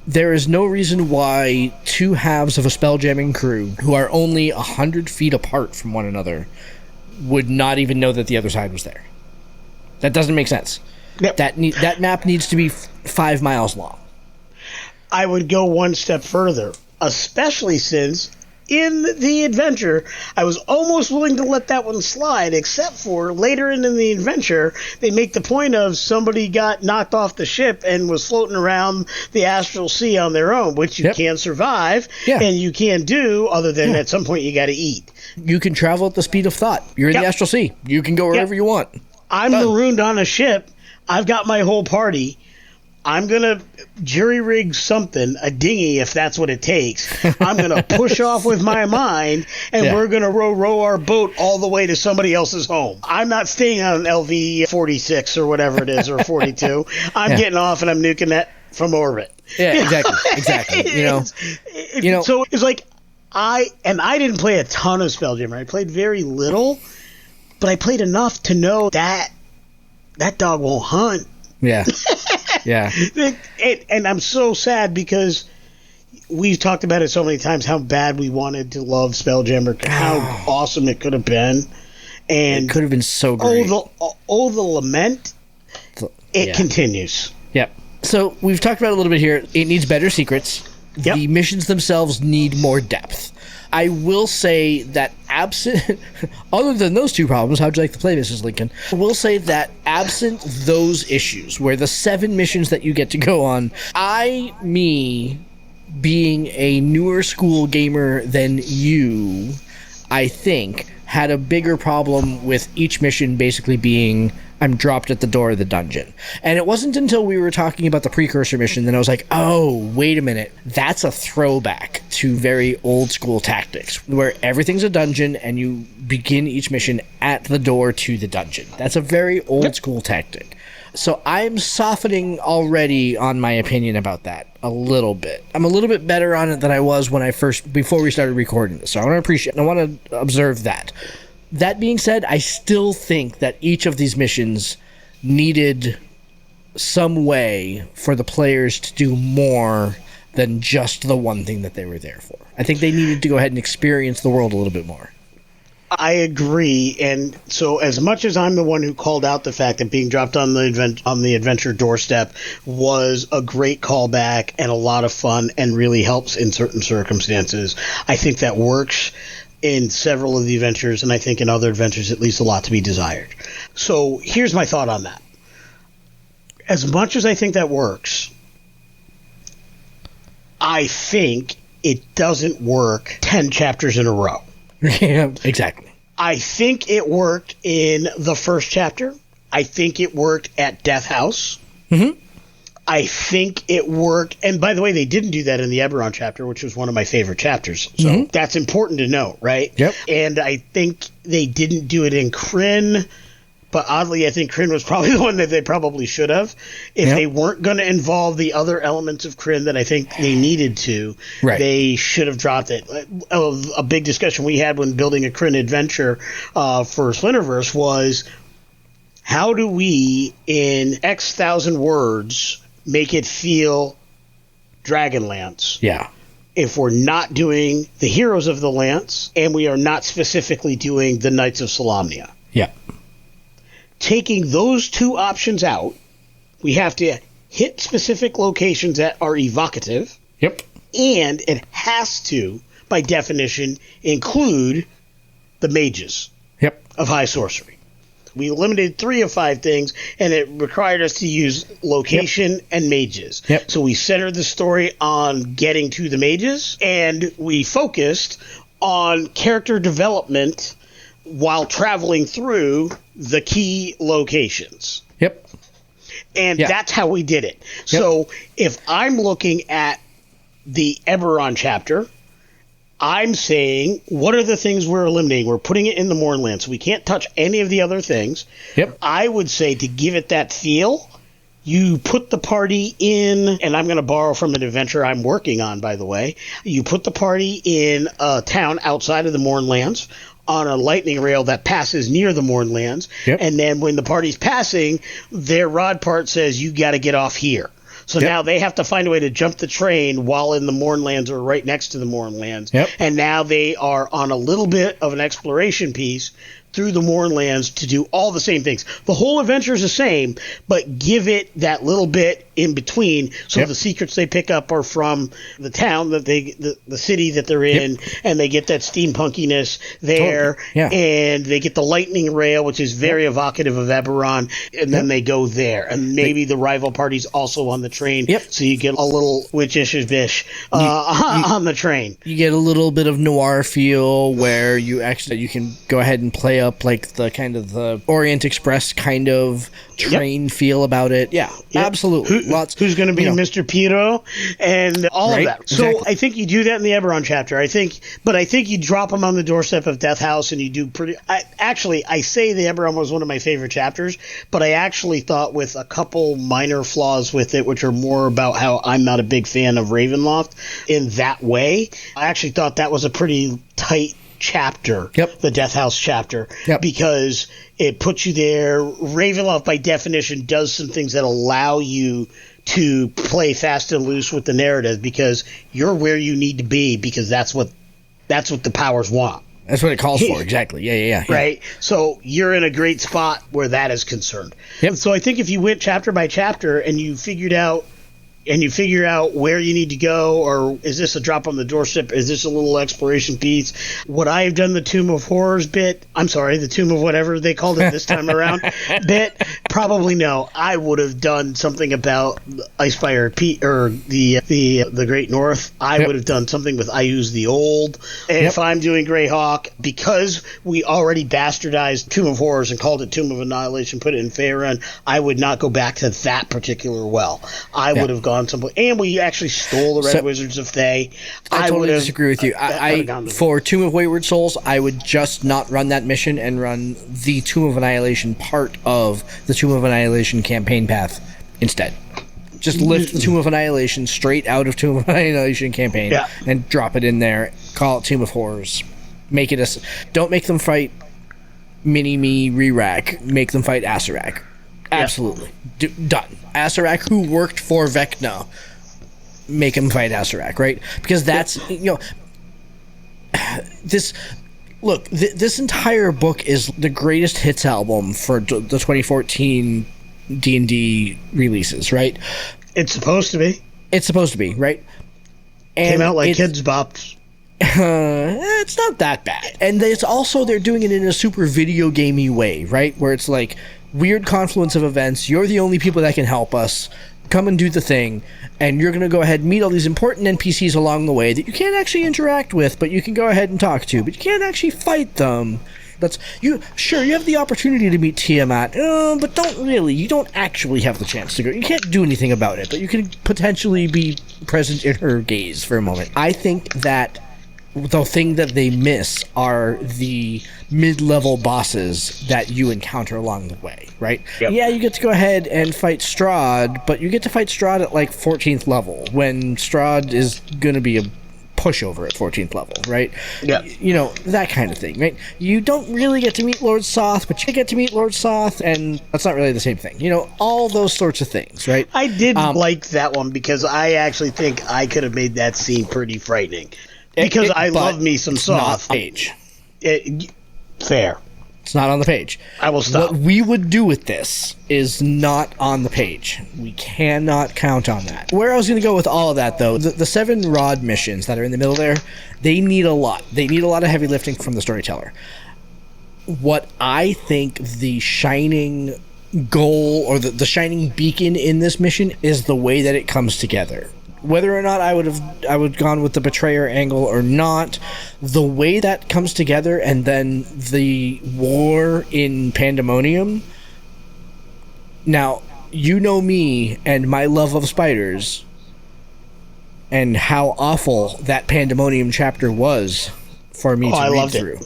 There is no reason why 2 halves of a Spelljamming crew who are only 100 feet apart from one another would not even know that the other side was there. That doesn't make sense. That map needs to be 5 miles long. I would go one step further, especially since in the adventure, I was almost willing to let that one slide, except for later in the adventure, they make the point of somebody got knocked off the ship and was floating around the astral sea on their own, which you can survive and you can do, other than at some point you got to eat. You can travel at the speed of thought. You're in the astral sea. You can go wherever you want. I'm marooned on a ship. I've got my whole party. I'm going to jury-rig something, a dinghy if that's what it takes. I'm going to push off with my mind, and we're going to row our boat all the way to somebody else's home. I'm not staying on LV 46 or whatever it is, or 42. I'm getting off and I'm nuking that from orbit. Yeah, exactly. So it's like I didn't play a ton of Spelljammer. I played very little, but I played enough to know that dog won't hunt. Yeah. Yeah. And I'm so sad because we've talked about it so many times how bad we wanted to love Spelljammer, how awesome it could have been. And it could have been so great. The lament, it continues. Yep. So we've talked about it a little bit here. It needs better secrets. Yep. The missions themselves need more depth. I will say that absent, other than those two problems, how'd you like to play, Mrs. Lincoln? I will say that absent those issues, where the 7 missions that you get to go on, being a newer school gamer than you, I think, had a bigger problem with each mission basically being, I'm dropped at the door of the dungeon. And it wasn't until we were talking about the precursor mission that I was like, oh, wait a minute. That's a throwback to very old school tactics, where everything's a dungeon and you begin each mission at the door to the dungeon. That's a very old school tactic. So I'm softening already on my opinion about that a little bit. I'm a little bit better on it than I was before we started recording this. So I want to observe that. That being said, I still think that each of these missions needed some way for the players to do more than just the one thing that they were there for. I think they needed to go ahead and experience the world a little bit more. I agree, and so as much as I'm the one who called out the fact that being dropped on the adventure doorstep was a great callback and a lot of fun and really helps in certain circumstances, I think that works in several of the adventures, and I think in other adventures it leaves a lot to be desired. So here's my thought on that. As much as I think that works, I think it doesn't work 10 chapters in a row. Yeah, exactly. I think it worked in the first chapter. I think it worked at Death House. Mm-hmm. I think it worked, and by the way, they didn't do that in the Eberron chapter, which was one of my favorite chapters. So that's important to note, right? Yep. And I think they didn't do it in Kryn, but oddly, I think Kryn was probably the one that they probably should have. If they weren't going to involve the other elements of Kryn that I think they needed to, they should have dropped it. A big discussion we had when building a Kryn adventure for Splinterverse was, how do we, in X thousand words, make it feel Dragonlance? Yeah. If we're not doing the Heroes of the Lance, and we are not specifically doing the Knights of Solamnia. Yeah. Taking those two options out, we have to hit specific locations that are evocative. Yep. And it has to, by definition, include the mages of high sorcery. We eliminated 3 of 5 things, and it required us to use location and mages. Yep. So we centered the story on getting to the mages, and we focused on character development while traveling through the key locations. Yep. And that's how we did it. Yep. So if I'm looking at the Eberron chapter, I'm saying, what are the things we're eliminating? We're putting it in the Mournland, so we can't touch any of the other things. Yep. I would say, to give it that feel, you put the party in, and I'm going to borrow from an adventure I'm working on, by the way. You put the party in a town outside of the Mournlands on a lightning rail that passes near the Mournlands. Yep. And then when the party's passing, their rod part says, you got to get off here. So now they have to find a way to jump the train while in the Mournlands or right next to the Mournlands. Yep. And now they are on a little bit of an exploration piece through the Mournlands to do all the same things. The whole adventure is the same, but give it that little bit in between. So the secrets they pick up are from the town that the city that they're in, and they get that steampunkiness there, and they get the lightning rail, which is very evocative of Eberron, and then they go there, and maybe the rival party's also on the train, so you get a little witchish bish on the train. You get a little bit of noir feel where you can go ahead and play up like the kind of the Orient Express kind of train feel about it. Absolutely. Who's going to be Mr. Piero and all of that. So exactly. I think you do that in the Eberron chapter. I think you drop him on the doorstep of Death House and you do pretty. I say the Eberron was one of my favorite chapters, but I actually thought with a couple minor flaws with it, which are more about how I'm not a big fan of Ravenloft in that way. I actually thought that was a pretty tight chapter, the Death House chapter, because it puts you there. Ravenloft, by definition, does some things that allow you to play fast and loose with the narrative because you're where you need to be because that's what the powers want. That's what it calls for, exactly. Yeah. Right? So you're in a great spot where that is concerned. So I think if you went chapter by chapter and you figure out where you need to go, or is this a drop on the doorstep? Is this a little exploration piece? Would I have done the Tomb of Horrors bit? I'm sorry, the Tomb of whatever they called it this time around bit? Probably no. I would have done something about Icefire Pete or the Great North. I would have done something with I Use the Old. And if I'm doing Greyhawk, because we already bastardized Tomb of Horrors and called it Tomb of Annihilation, put it in Faerun, I would not go back to that particular well. I would have gone someplace, and we actually stole the Red Wizards of Thay. I totally disagree with you. For Tomb of Wayward Souls, I would just not run that mission and run the Tomb of Annihilation part of the Tomb of Annihilation campaign path instead. Just lift the Tomb of Annihilation straight out of Tomb of Annihilation campaign and drop it in there. Call it Tomb of Horrors. Make it don't make them fight Mini-Me Re-Rack. Make them fight Acererak. Absolutely. Done. Acererak, who worked for Vecna, make him fight Acererak, right? Because that's, this entire book is the greatest hits album for the 2014 D&D releases, right? It's supposed to be. It's supposed to be, right? And came out like Kids Bops. It's not that bad. And it's also, they're doing it in a super video gamey way, right? Where it's like, weird confluence of events. You're the only people that can help us. Come and do the thing. And you're going to go ahead and meet all these important NPCs along the way that you can't actually interact with, but you can go ahead and talk to. But you can't actually fight them. You have the opportunity to meet Tiamat, but you don't actually have the chance to go. You can't do anything about it, but you can potentially be present in her gaze for a moment. I think that the thing that they miss are the mid-level bosses that you encounter along the way, right? Yeah, you get to go ahead and fight Strahd, but you get to fight Strahd at like 14th level, when Strahd is going to be a pushover at 14th level, right? Yeah. That kind of thing, right? You don't really get to meet Lord Soth, but you get to meet Lord Soth, and that's not really the same thing. All those sorts of things, right? I did like that one because I actually think I could have made that scene pretty frightening. Because I love me some Soth. Not page. Fair. It's not on the page. I will stop. What we would do with this is not on the page. We cannot count on that. Where I was going to go with all of that, though, the 7 rod missions that are in the middle there, they need a lot. They need a lot of heavy lifting from the storyteller. What I think the shining goal or the shining beacon in this mission is the way that it comes together. Whether or not I would gone with the betrayer angle or not, the way that comes together, and then the war in Pandemonium. Now, me and my love of spiders, and how awful that Pandemonium chapter was for me to read through.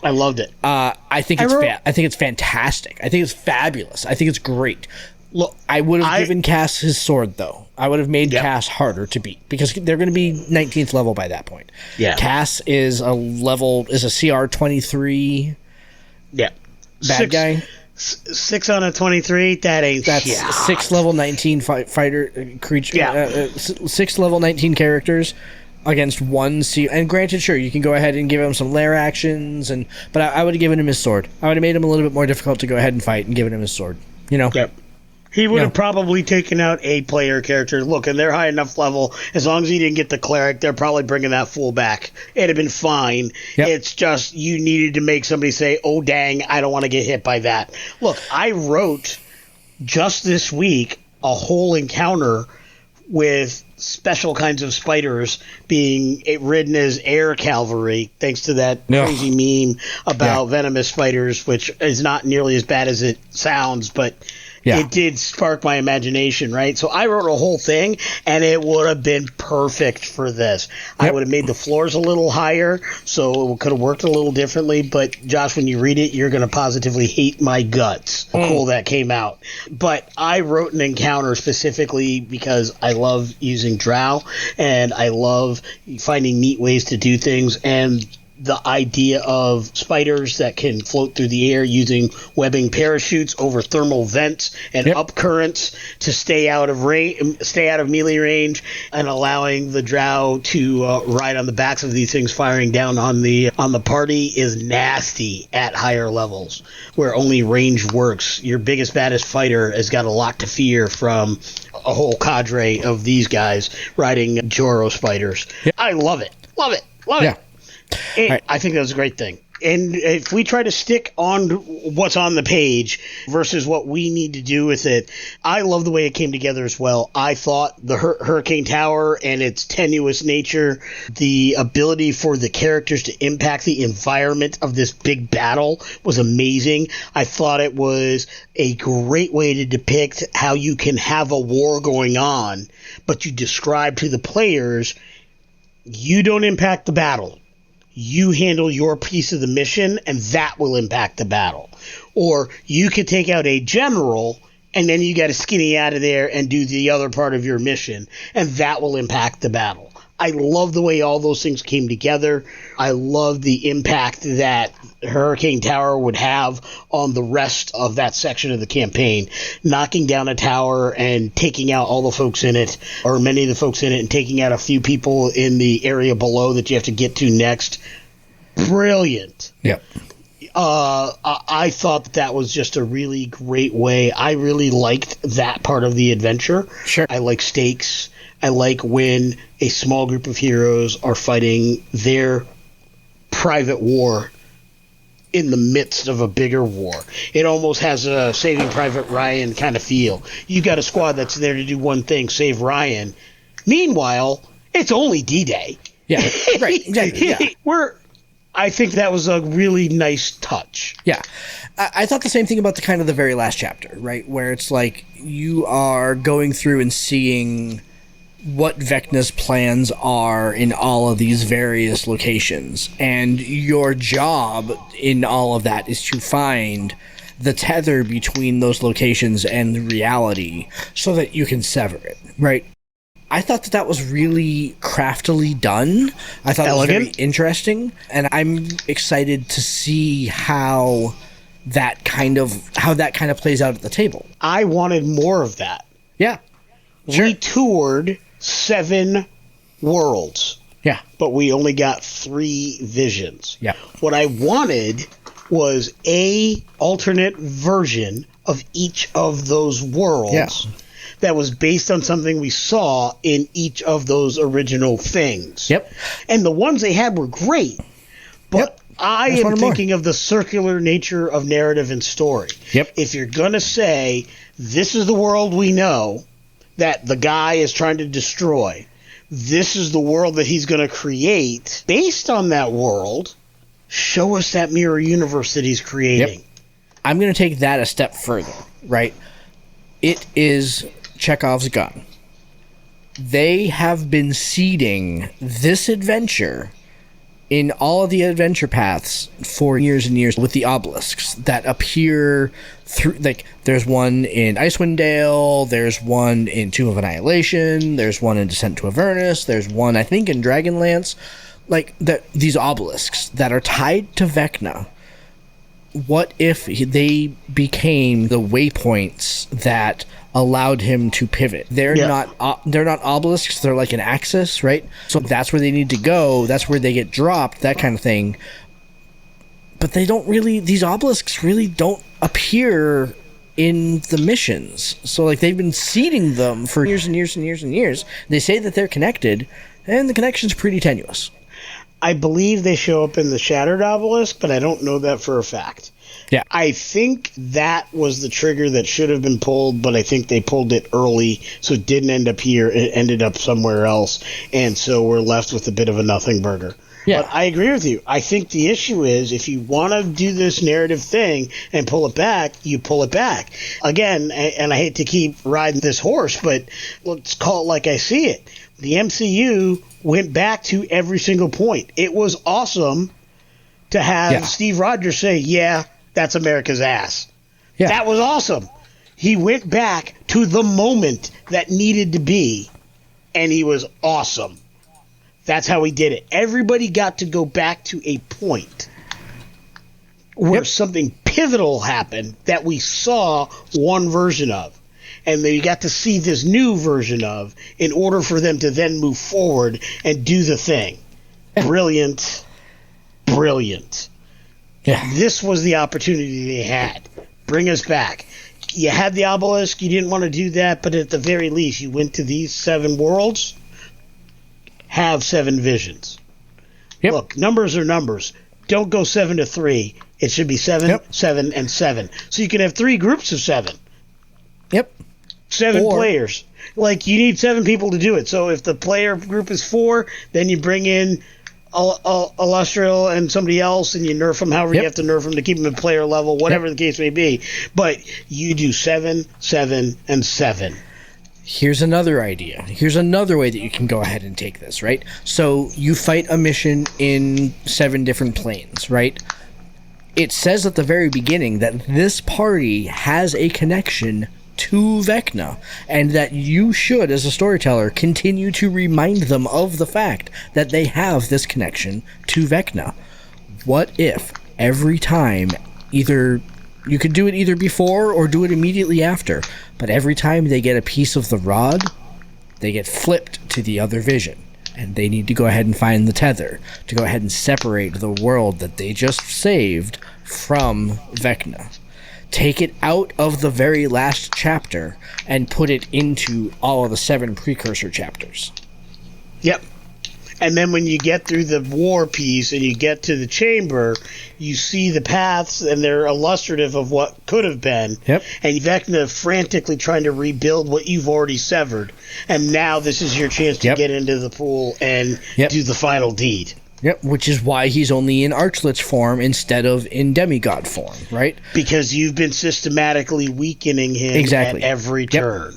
I loved it. I think it's fantastic. I think it's fabulous. I think it's great. Look, I would have given Cass his sword, though. I would have made Cass harder to beat because they're going to be 19th level by that point. Yeah, Cass is a CR 23. Yeah, bad guy. 6 on a 23. That's 6th level 19 fighter creature. Yeah, 6th level 19 characters. against one sea. And granted, sure, you can go ahead and give him some lair actions, but I would have given him his sword. I would have made him a little bit more difficult to go ahead and fight and given him his sword. You know? Yep. He would have probably taken out a player character. Look, and they're high enough level. As long as he didn't get the cleric, they're probably bringing that fool back. It'd have been fine. Yep. It's just you needed to make somebody say, oh, dang, I don't want to get hit by that. Look, I wrote just this week a whole encounter with special kinds of spiders being ridden as air cavalry, thanks to that crazy meme about venomous spiders, which is not nearly as bad as it sounds, but it did spark my imagination, right? So I wrote a whole thing, and it would have been perfect for this. I would have made the floors a little higher, so it could have worked a little differently. But, Josh, when you read it, you're going to positively hate my guts. How cool that came out. But I wrote an encounter specifically because I love using drow, and I love finding neat ways to do things, and the idea of spiders that can float through the air using webbing parachutes over thermal vents and up currents to stay out of melee range, and allowing the drow to ride on the backs of these things, firing down on the party, is nasty at higher levels where only range works. Your biggest, baddest fighter has got a lot to fear from a whole cadre of these guys riding Joro spiders. I love it. Love it. Love it. Right. I think that was a great thing. And if we try to stick on what's on the page versus what we need to do with it, I love the way it came together as well. I thought the Hurricane Tower and its tenuous nature, the ability for the characters to impact the environment of this big battle was amazing. I thought it was a great way to depict how you can have a war going on, but you describe to the players, you don't impact the battle. You handle your piece of the mission, and that will impact the battle. Or you could take out a general, and then you got to skinny out of there and do the other part of your mission, and that will impact the battle. I love the way all those things came together. I love the impact that Hurricane Tower would have on the rest of that section of the campaign. Knocking down a tower and taking out all the folks in it, or many of the folks in it, and taking out a few people in the area below that you have to get to next. Brilliant. Yep. I thought that was just a really great way. I really liked that part of the adventure. Sure. I like stakes. I like when a small group of heroes are fighting their private war in the midst of a bigger war. It almost has a Saving Private Ryan kind of feel. You got a squad that's there to do one thing, save Ryan. Meanwhile, it's only D-Day. Yeah, right, exactly. Yeah. I think that was a really nice touch. Yeah. I thought the same thing about the very last chapter, right? Where it's like you are going through and seeing what Vecna's plans are in all of these various locations. And your job in all of that is to find the tether between those locations and reality so that you can sever it, right? I thought that was really craftily done. I thought it was very interesting, and I'm excited to see how that kind of plays out at the table. I wanted more of that. Yeah. Sure. We toured 7 worlds. Yeah. But we only got 3 visions. Yeah. What I wanted was a alternate version of each of those worlds that was based on something we saw in each of those original things. Yep. And the ones they had were great. But I am thinking of the circular nature of narrative and story. Yep. If you're going to say, this is the world we know that the guy is trying to destroy, this is the world that he's going to create, based on that world, show us that mirror universe that he's creating. Yep. I'm going to take that a step further, right? It is Chekhov's gun. They have been seeding this adventure in all of the adventure paths for years and years with the obelisks that appear through, like, there's one in Icewind Dale, there's one in Tomb of Annihilation, there's one in Descent to Avernus, there's one, I think, in Dragonlance. Like, these obelisks that are tied to Vecna. What if they became the waypoints that allowed him to pivot. They're not obelisks, they're like an axis, right? So that's where they need to go, that's where they get dropped, that kind of thing. But they don't really, these obelisks really don't appear in the missions. So like they've been seeding them for years and years and years and years. They say that they're connected, and the connection's pretty tenuous. I believe they show up in the Shattered Obelisk, but I don't know that for a fact. Yeah. I think that was the trigger that should have been pulled, but I think they pulled it early, so it didn't end up here. It ended up somewhere else, and so we're left with a bit of a nothing burger. Yeah. But I agree with you. I think the issue is if you want to do this narrative thing and pull it back, you pull it back. Again, and I hate to keep riding this horse, but let's call it like I see it. The MCU went back to every single point. It was awesome to have Steve Rogers say, yeah, that's America's ass. Yeah. That was awesome. He went back to the moment that needed to be, and he was awesome. That's how he did it. Everybody got to go back to a point where something pivotal happened that we saw one version of. And they got to see this new version of in order for them to then move forward and do the thing. Brilliant. Brilliant. Yeah. This was the opportunity they had. Bring us back. You had the obelisk. You didn't want to do that, but at the very least, you went to these 7 worlds. Have 7 visions. Yep. Look, numbers are numbers. Don't go 7 to 3. It should be 7, 7, and 7. So you can have 3 groups of 7. Yep. 7 players. Like, you need 7 people to do it. So if the player group is 4, then you bring in Illustrial and somebody else, and you nerf them however you have to nerf them to keep them at player level, whatever the case may be. But you do 7, 7, and 7. Here's another idea. Here's another way that you can go ahead and take this, right? So you fight a mission in 7 different planes, right? It says at the very beginning that this party has a connection to Vecna, and that you should, as a storyteller, continue to remind them of the fact that they have this connection to Vecna. What if every time, either you could do it either before or do it immediately after, but every time they get a piece of the rod, they get flipped to the other vision, and they need to go ahead and find the tether to go ahead and separate the world that they just saved from Vecna. Take it out of the very last chapter and put it into all of the 7 precursor chapters. Yep. And then when you get through the war piece and you get to the chamber, you see the paths, and they're illustrative of what could have been. Yep. And Vecna frantically trying to rebuild what you've already severed. And now this is your chance to get into the pool and do the final deed. Yep, which is why he's only in Archlich form instead of in demigod form, right? Because you've been systematically weakening him at every turn.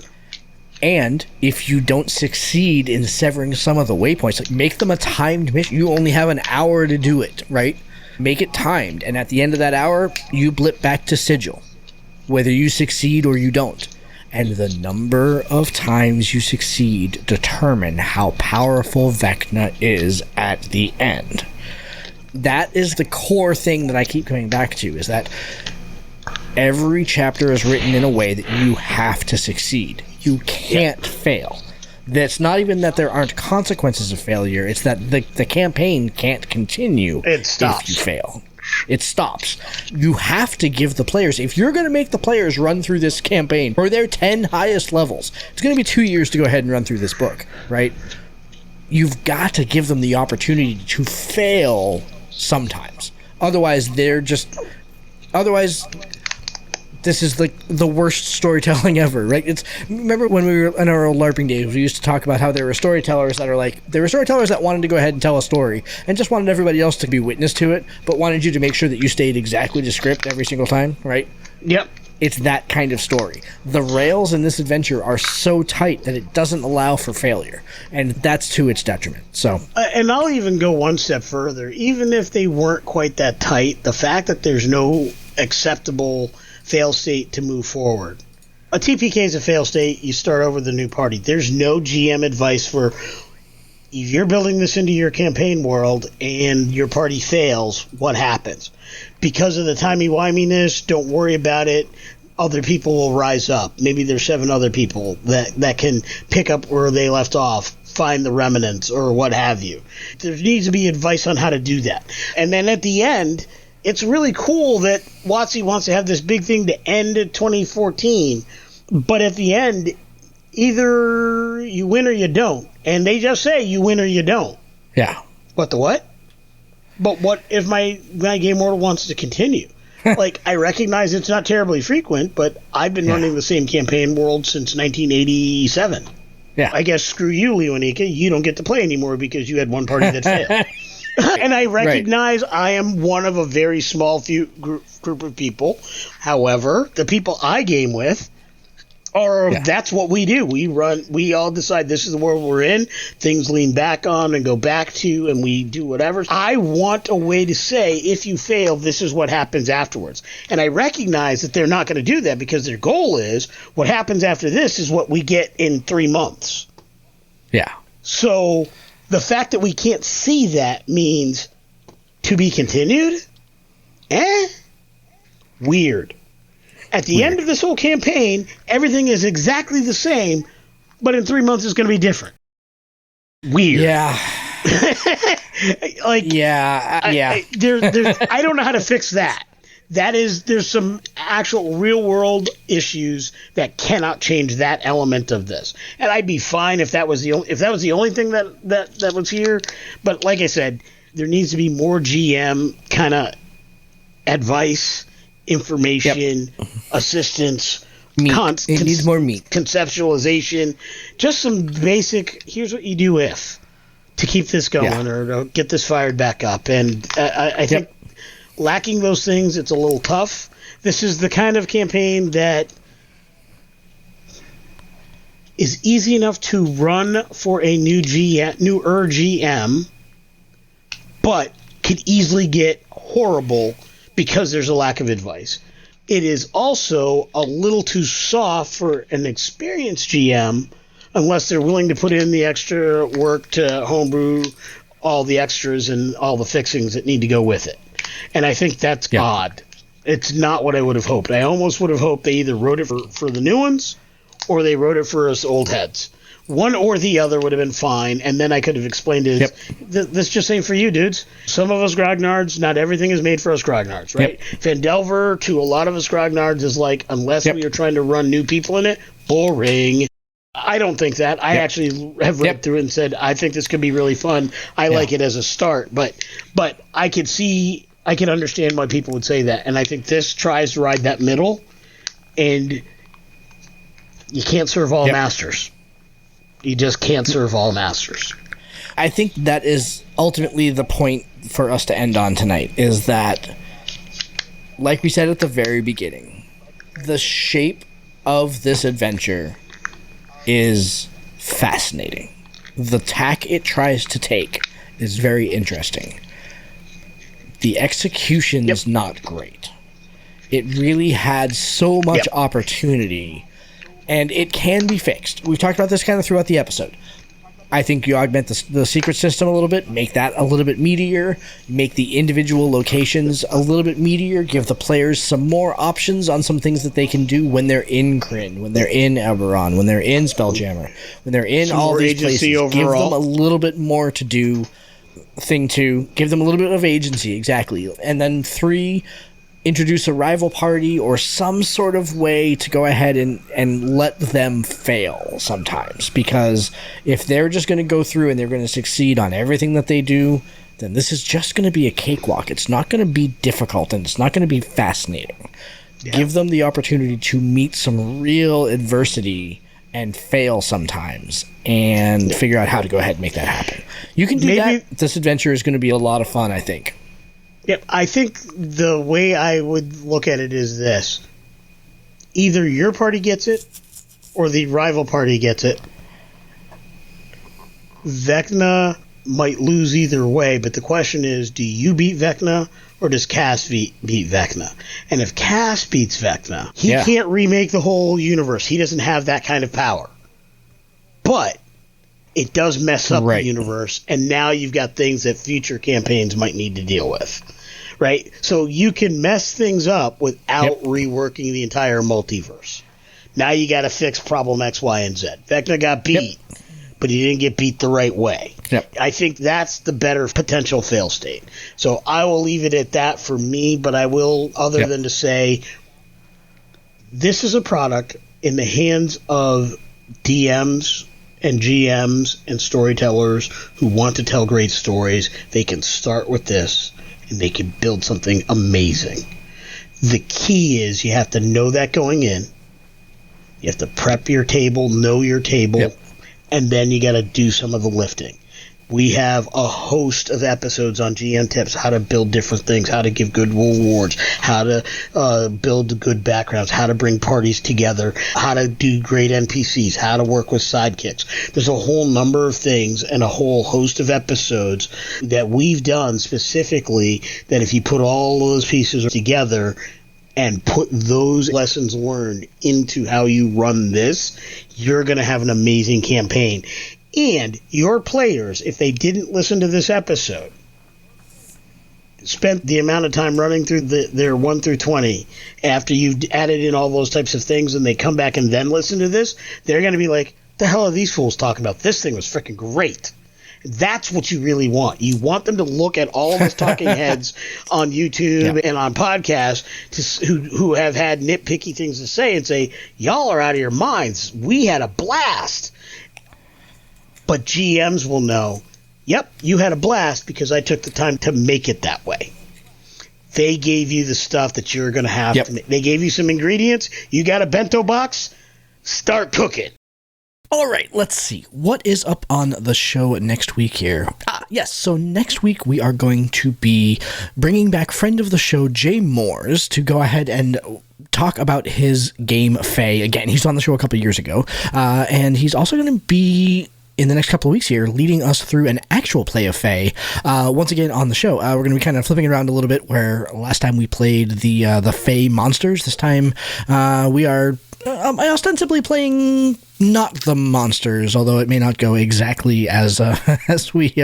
And if you don't succeed in severing some of the waypoints, like make them a timed mission. You only have an hour to do it, right? Make it timed, and at the end of that hour, you blip back to Sigil, whether you succeed or you don't. And the number of times you succeed determine how powerful Vecna is at the end. That is the core thing that I keep coming back to, is that every chapter is written in a way that you have to succeed. You can't fail. That's not even that there aren't consequences of failure. It's that the campaign can't continue if you fail. It stops. You have to give the players, if you're going to make the players run through this campaign for their 10 highest levels, it's going to be 2 years to go ahead and run through this book, right? You've got to give them the opportunity to fail sometimes. Otherwise, this is like the worst storytelling ever, right? Remember when we were in our old LARPing days, we used to talk about how there were storytellers that wanted to go ahead and tell a story and just wanted everybody else to be witness to it, but wanted you to make sure that you stayed exactly to script every single time, right? Yep. It's that kind of story. The rails in this adventure are so tight that it doesn't allow for failure, and that's to its detriment. So, and I'll even go one step further. Even if they weren't quite that tight, the fact that there's no acceptable fail state to move forward. A TPK is a fail state. You start over the new party. There's no GM advice for if you're building this into your campaign world and your party fails, what happens? Because of the timey-wiminess, don't worry about it. other people will rise up. Maybe there's 7 other people that can pick up where they left off, find the remnants or what have you. There needs to be advice on how to do that. And then at the end, it's really cool that WotC wants to have this big thing to end at 2014, but at the end, either you win or you don't. And they just say you win or you don't. Yeah. What the what? But what if my game world wants to continue? Like, I recognize it's not terribly frequent, but I've been running the same campaign world since 1987. Yeah. I guess screw you, Leonika. You don't get to play anymore because you had one party that failed. And I recognize I am one of a very small few group of people. However, the people I game with that's what we do. We all decide this is the world we're in. Things lean back on and go back to, and we do whatever. I want a way to say, if you fail, this is what happens afterwards. And I recognize that they're not going to do that because their goal is what happens after this is what we get in 3 months. Yeah. So the fact that we can't see that means to be continued? Weird. At the end of this whole campaign, everything is exactly the same, but in 3 months it's going to be different. Weird. Yeah. Like, there's I don't know how to fix that. There's some actual real world issues that cannot change that element of this. And I'd be fine if that was the only thing that was here. But like I said, there needs to be more GM kind of advice, information, assistance, it needs more meat, conceptualization, just some basic, here's what you do if to keep this going or to get this fired back up. And I think lacking those things, it's a little tough. This is the kind of campaign that is easy enough to run for a newer GM, but could easily get horrible because there's a lack of advice. It is also a little too soft for an experienced GM unless they're willing to put in the extra work to homebrew all the extras and all the fixings that need to go with it. And I think that's odd. It's not what I would have hoped. I almost would have hoped they either wrote it for the new ones or they wrote it for us old heads. One or the other would have been fine, and then I could have explained it. This just ain't for you, dudes. Some of us grognards, not everything is made for us grognards, right? Vandelver, to a lot of us grognards, is like, unless we are trying to run new people in it, boring. I don't think that. I actually have read through it and said, I think this could be really fun. I like it as a start, but I can understand why people would say that, and I think this tries to ride that middle, and you can't serve all masters. You just can't serve all masters. I think that is ultimately the point for us to end on tonight, is that, like we said at the very beginning, the shape of this adventure is fascinating. The tack it tries to take is very interesting. The execution is not great. It really had so much opportunity, and it can be fixed. We've talked about this kind of throughout the episode. I think you augment the secret system a little bit, make that a little bit meatier, make the individual locations a little bit meatier, give the players some more options on some things that they can do when they're in Kryn, when they're in Eberron, when they're in Spelljammer, when they're in all these places. Overall. Give them a little bit more to do. Thing 2, give them a little bit of agency, exactly. And then 3, introduce a rival party or some sort of way to go ahead and let them fail sometimes. Because if they're just going to go through and they're going to succeed on everything that they do, then this is just going to be a cakewalk. It's not going to be difficult, and it's not going to be fascinating. Give them the opportunity to meet some real adversity and fail sometimes and figure out how to go ahead and make that happen. You can do that. This adventure is going to be a lot of fun, I think. Yep, I think the way I would look at it is this. Either your party gets it or the rival party gets it. Vecna might lose either way, but the question is, do you beat Vecna or does Cass beat Vecna? And if Cass beats Vecna, he can't remake the whole universe. He doesn't have that kind of power. But it does mess up the universe, and now you've got things that future campaigns might need to deal with. right? So you can mess things up without reworking the entire multiverse. Now you got to fix problem X, Y, and Z. Vecna got beat, but he didn't get beat the right way. I think that's the better potential fail state. So I will leave it at that for me, but I will, other than to say, this is a product in the hands of DMs and GMs and storytellers who want to tell great stories. They can start with this, and they can build something amazing. The key is you have to know that going in. You have to prep your table, know your table, and then you got to do some of the lifting. We have a host of episodes on GM tips, how to build different things, how to give good rewards, how to build good backgrounds, how to bring parties together, how to do great NPCs, how to work with sidekicks. There's a whole number of things and a whole host of episodes that we've done specifically that if you put all those pieces together and put those lessons learned into how you run this, you're going to have an amazing campaign. And your players, if they didn't listen to this episode, spent the amount of time running through their 1 through 20 after you've added in all those types of things and they come back and then listen to this, they're going to be like, the hell are these fools talking about? This thing was freaking great. That's what you really want. You want them to look at all of us talking heads on YouTube and on podcasts who have had nitpicky things to say and say, y'all are out of your minds. We had a blast. But GMs will know, yep, you had a blast because I took the time to make it that way. They gave you the stuff that you're going to have to make. They gave you some ingredients. You got a bento box? Start cooking. All right, let's see. What is up on the show next week here? Yes, so next week we are going to be bringing back friend of the show, Jay Moores, to go ahead and talk about his game, Fae. Again, he's on the show a couple years ago, and he's also going to be in the next couple of weeks here, leading us through an actual play of Fae. Once again on the show, we're going to be kind of flipping around a little bit, where last time we played the Fae monsters. This time we are ostensibly playing not the monsters, although it may not go exactly as we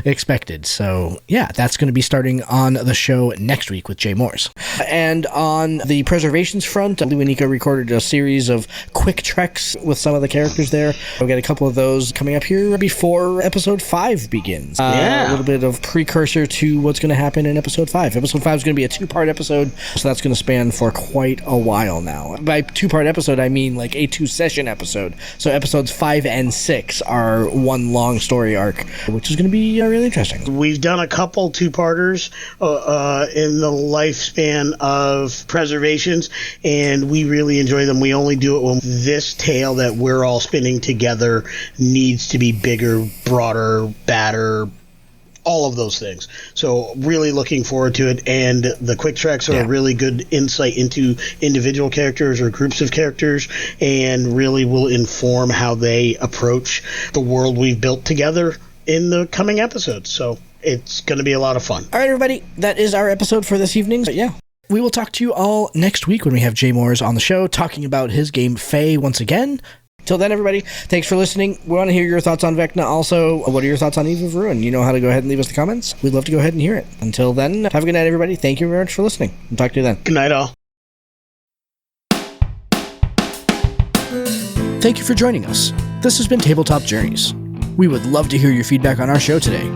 expected. So yeah, that's going to be starting on the show next week with Jay Moores. And on the preservations front, Lou and Nico recorded a series of quick treks with some of the characters there. We've got a couple of those coming up here before episode 5 begins. A little bit of precursor to what's going to happen in episode 5. Episode 5 is going to be a 2-part episode, so that's going to span for quite a while now. By 2-part episode, I mean like a 2-session episode. So episodes 5 and 6 are one long story arc, which is going to be really interesting. We've done a couple 2-parters in the lifespan of preservations, and we really enjoy them. We only do it when this tale that we're all spinning together needs to be bigger, broader, badder, all of those things. So really looking forward to it, and the quick tracks are a really good insight into individual characters or groups of characters, and really will inform how they approach the world we've built together in the coming episodes. So it's going to be a lot of fun. All right, everybody, that is our episode for this evening. But yeah, we will talk to you all next week when we have Jay Moores on the show talking about his game Fae once again. Till then, everybody, thanks for listening. We want to hear your thoughts on Vecna. Also, what are your thoughts on Eve of Ruin? You know how to go ahead and leave us the comments. We'd love to go ahead and hear it. Until then, have a good night, everybody. Thank you very much for listening. We'll talk to you then. Good night, all. Thank you for joining us. This has been Tabletop Journeys. We would love to hear your feedback on our show today.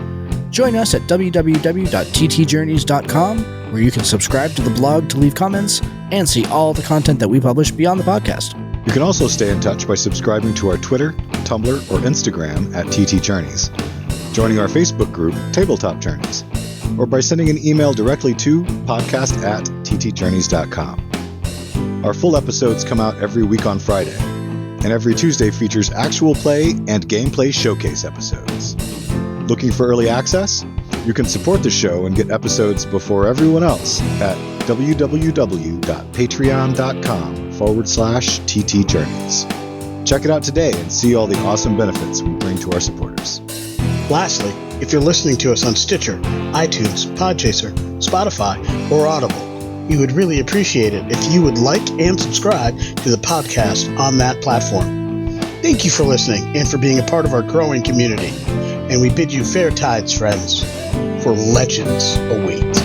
Join us at www.ttjourneys.com, where you can subscribe to the blog to leave comments and see all the content that we publish beyond the podcast. You can also stay in touch by subscribing to our Twitter, Tumblr, or Instagram at TT Journeys, joining our Facebook group, Tabletop Journeys, or by sending an email directly to podcast@ttjourneys.com. Our full episodes come out every week on Friday, and every Tuesday features actual play and gameplay showcase episodes. Looking for early access? You can support the show and get episodes before everyone else at www.patreon.com/TT Journeys. Check it out today and see all the awesome benefits we bring to our supporters. Lastly, if you're listening to us on Stitcher, iTunes, Podchaser, Spotify, or Audible, we would really appreciate it if you would like and subscribe to the podcast on that platform. Thank you for listening and for being a part of our growing community. And we bid you fair tides, friends, for legends await.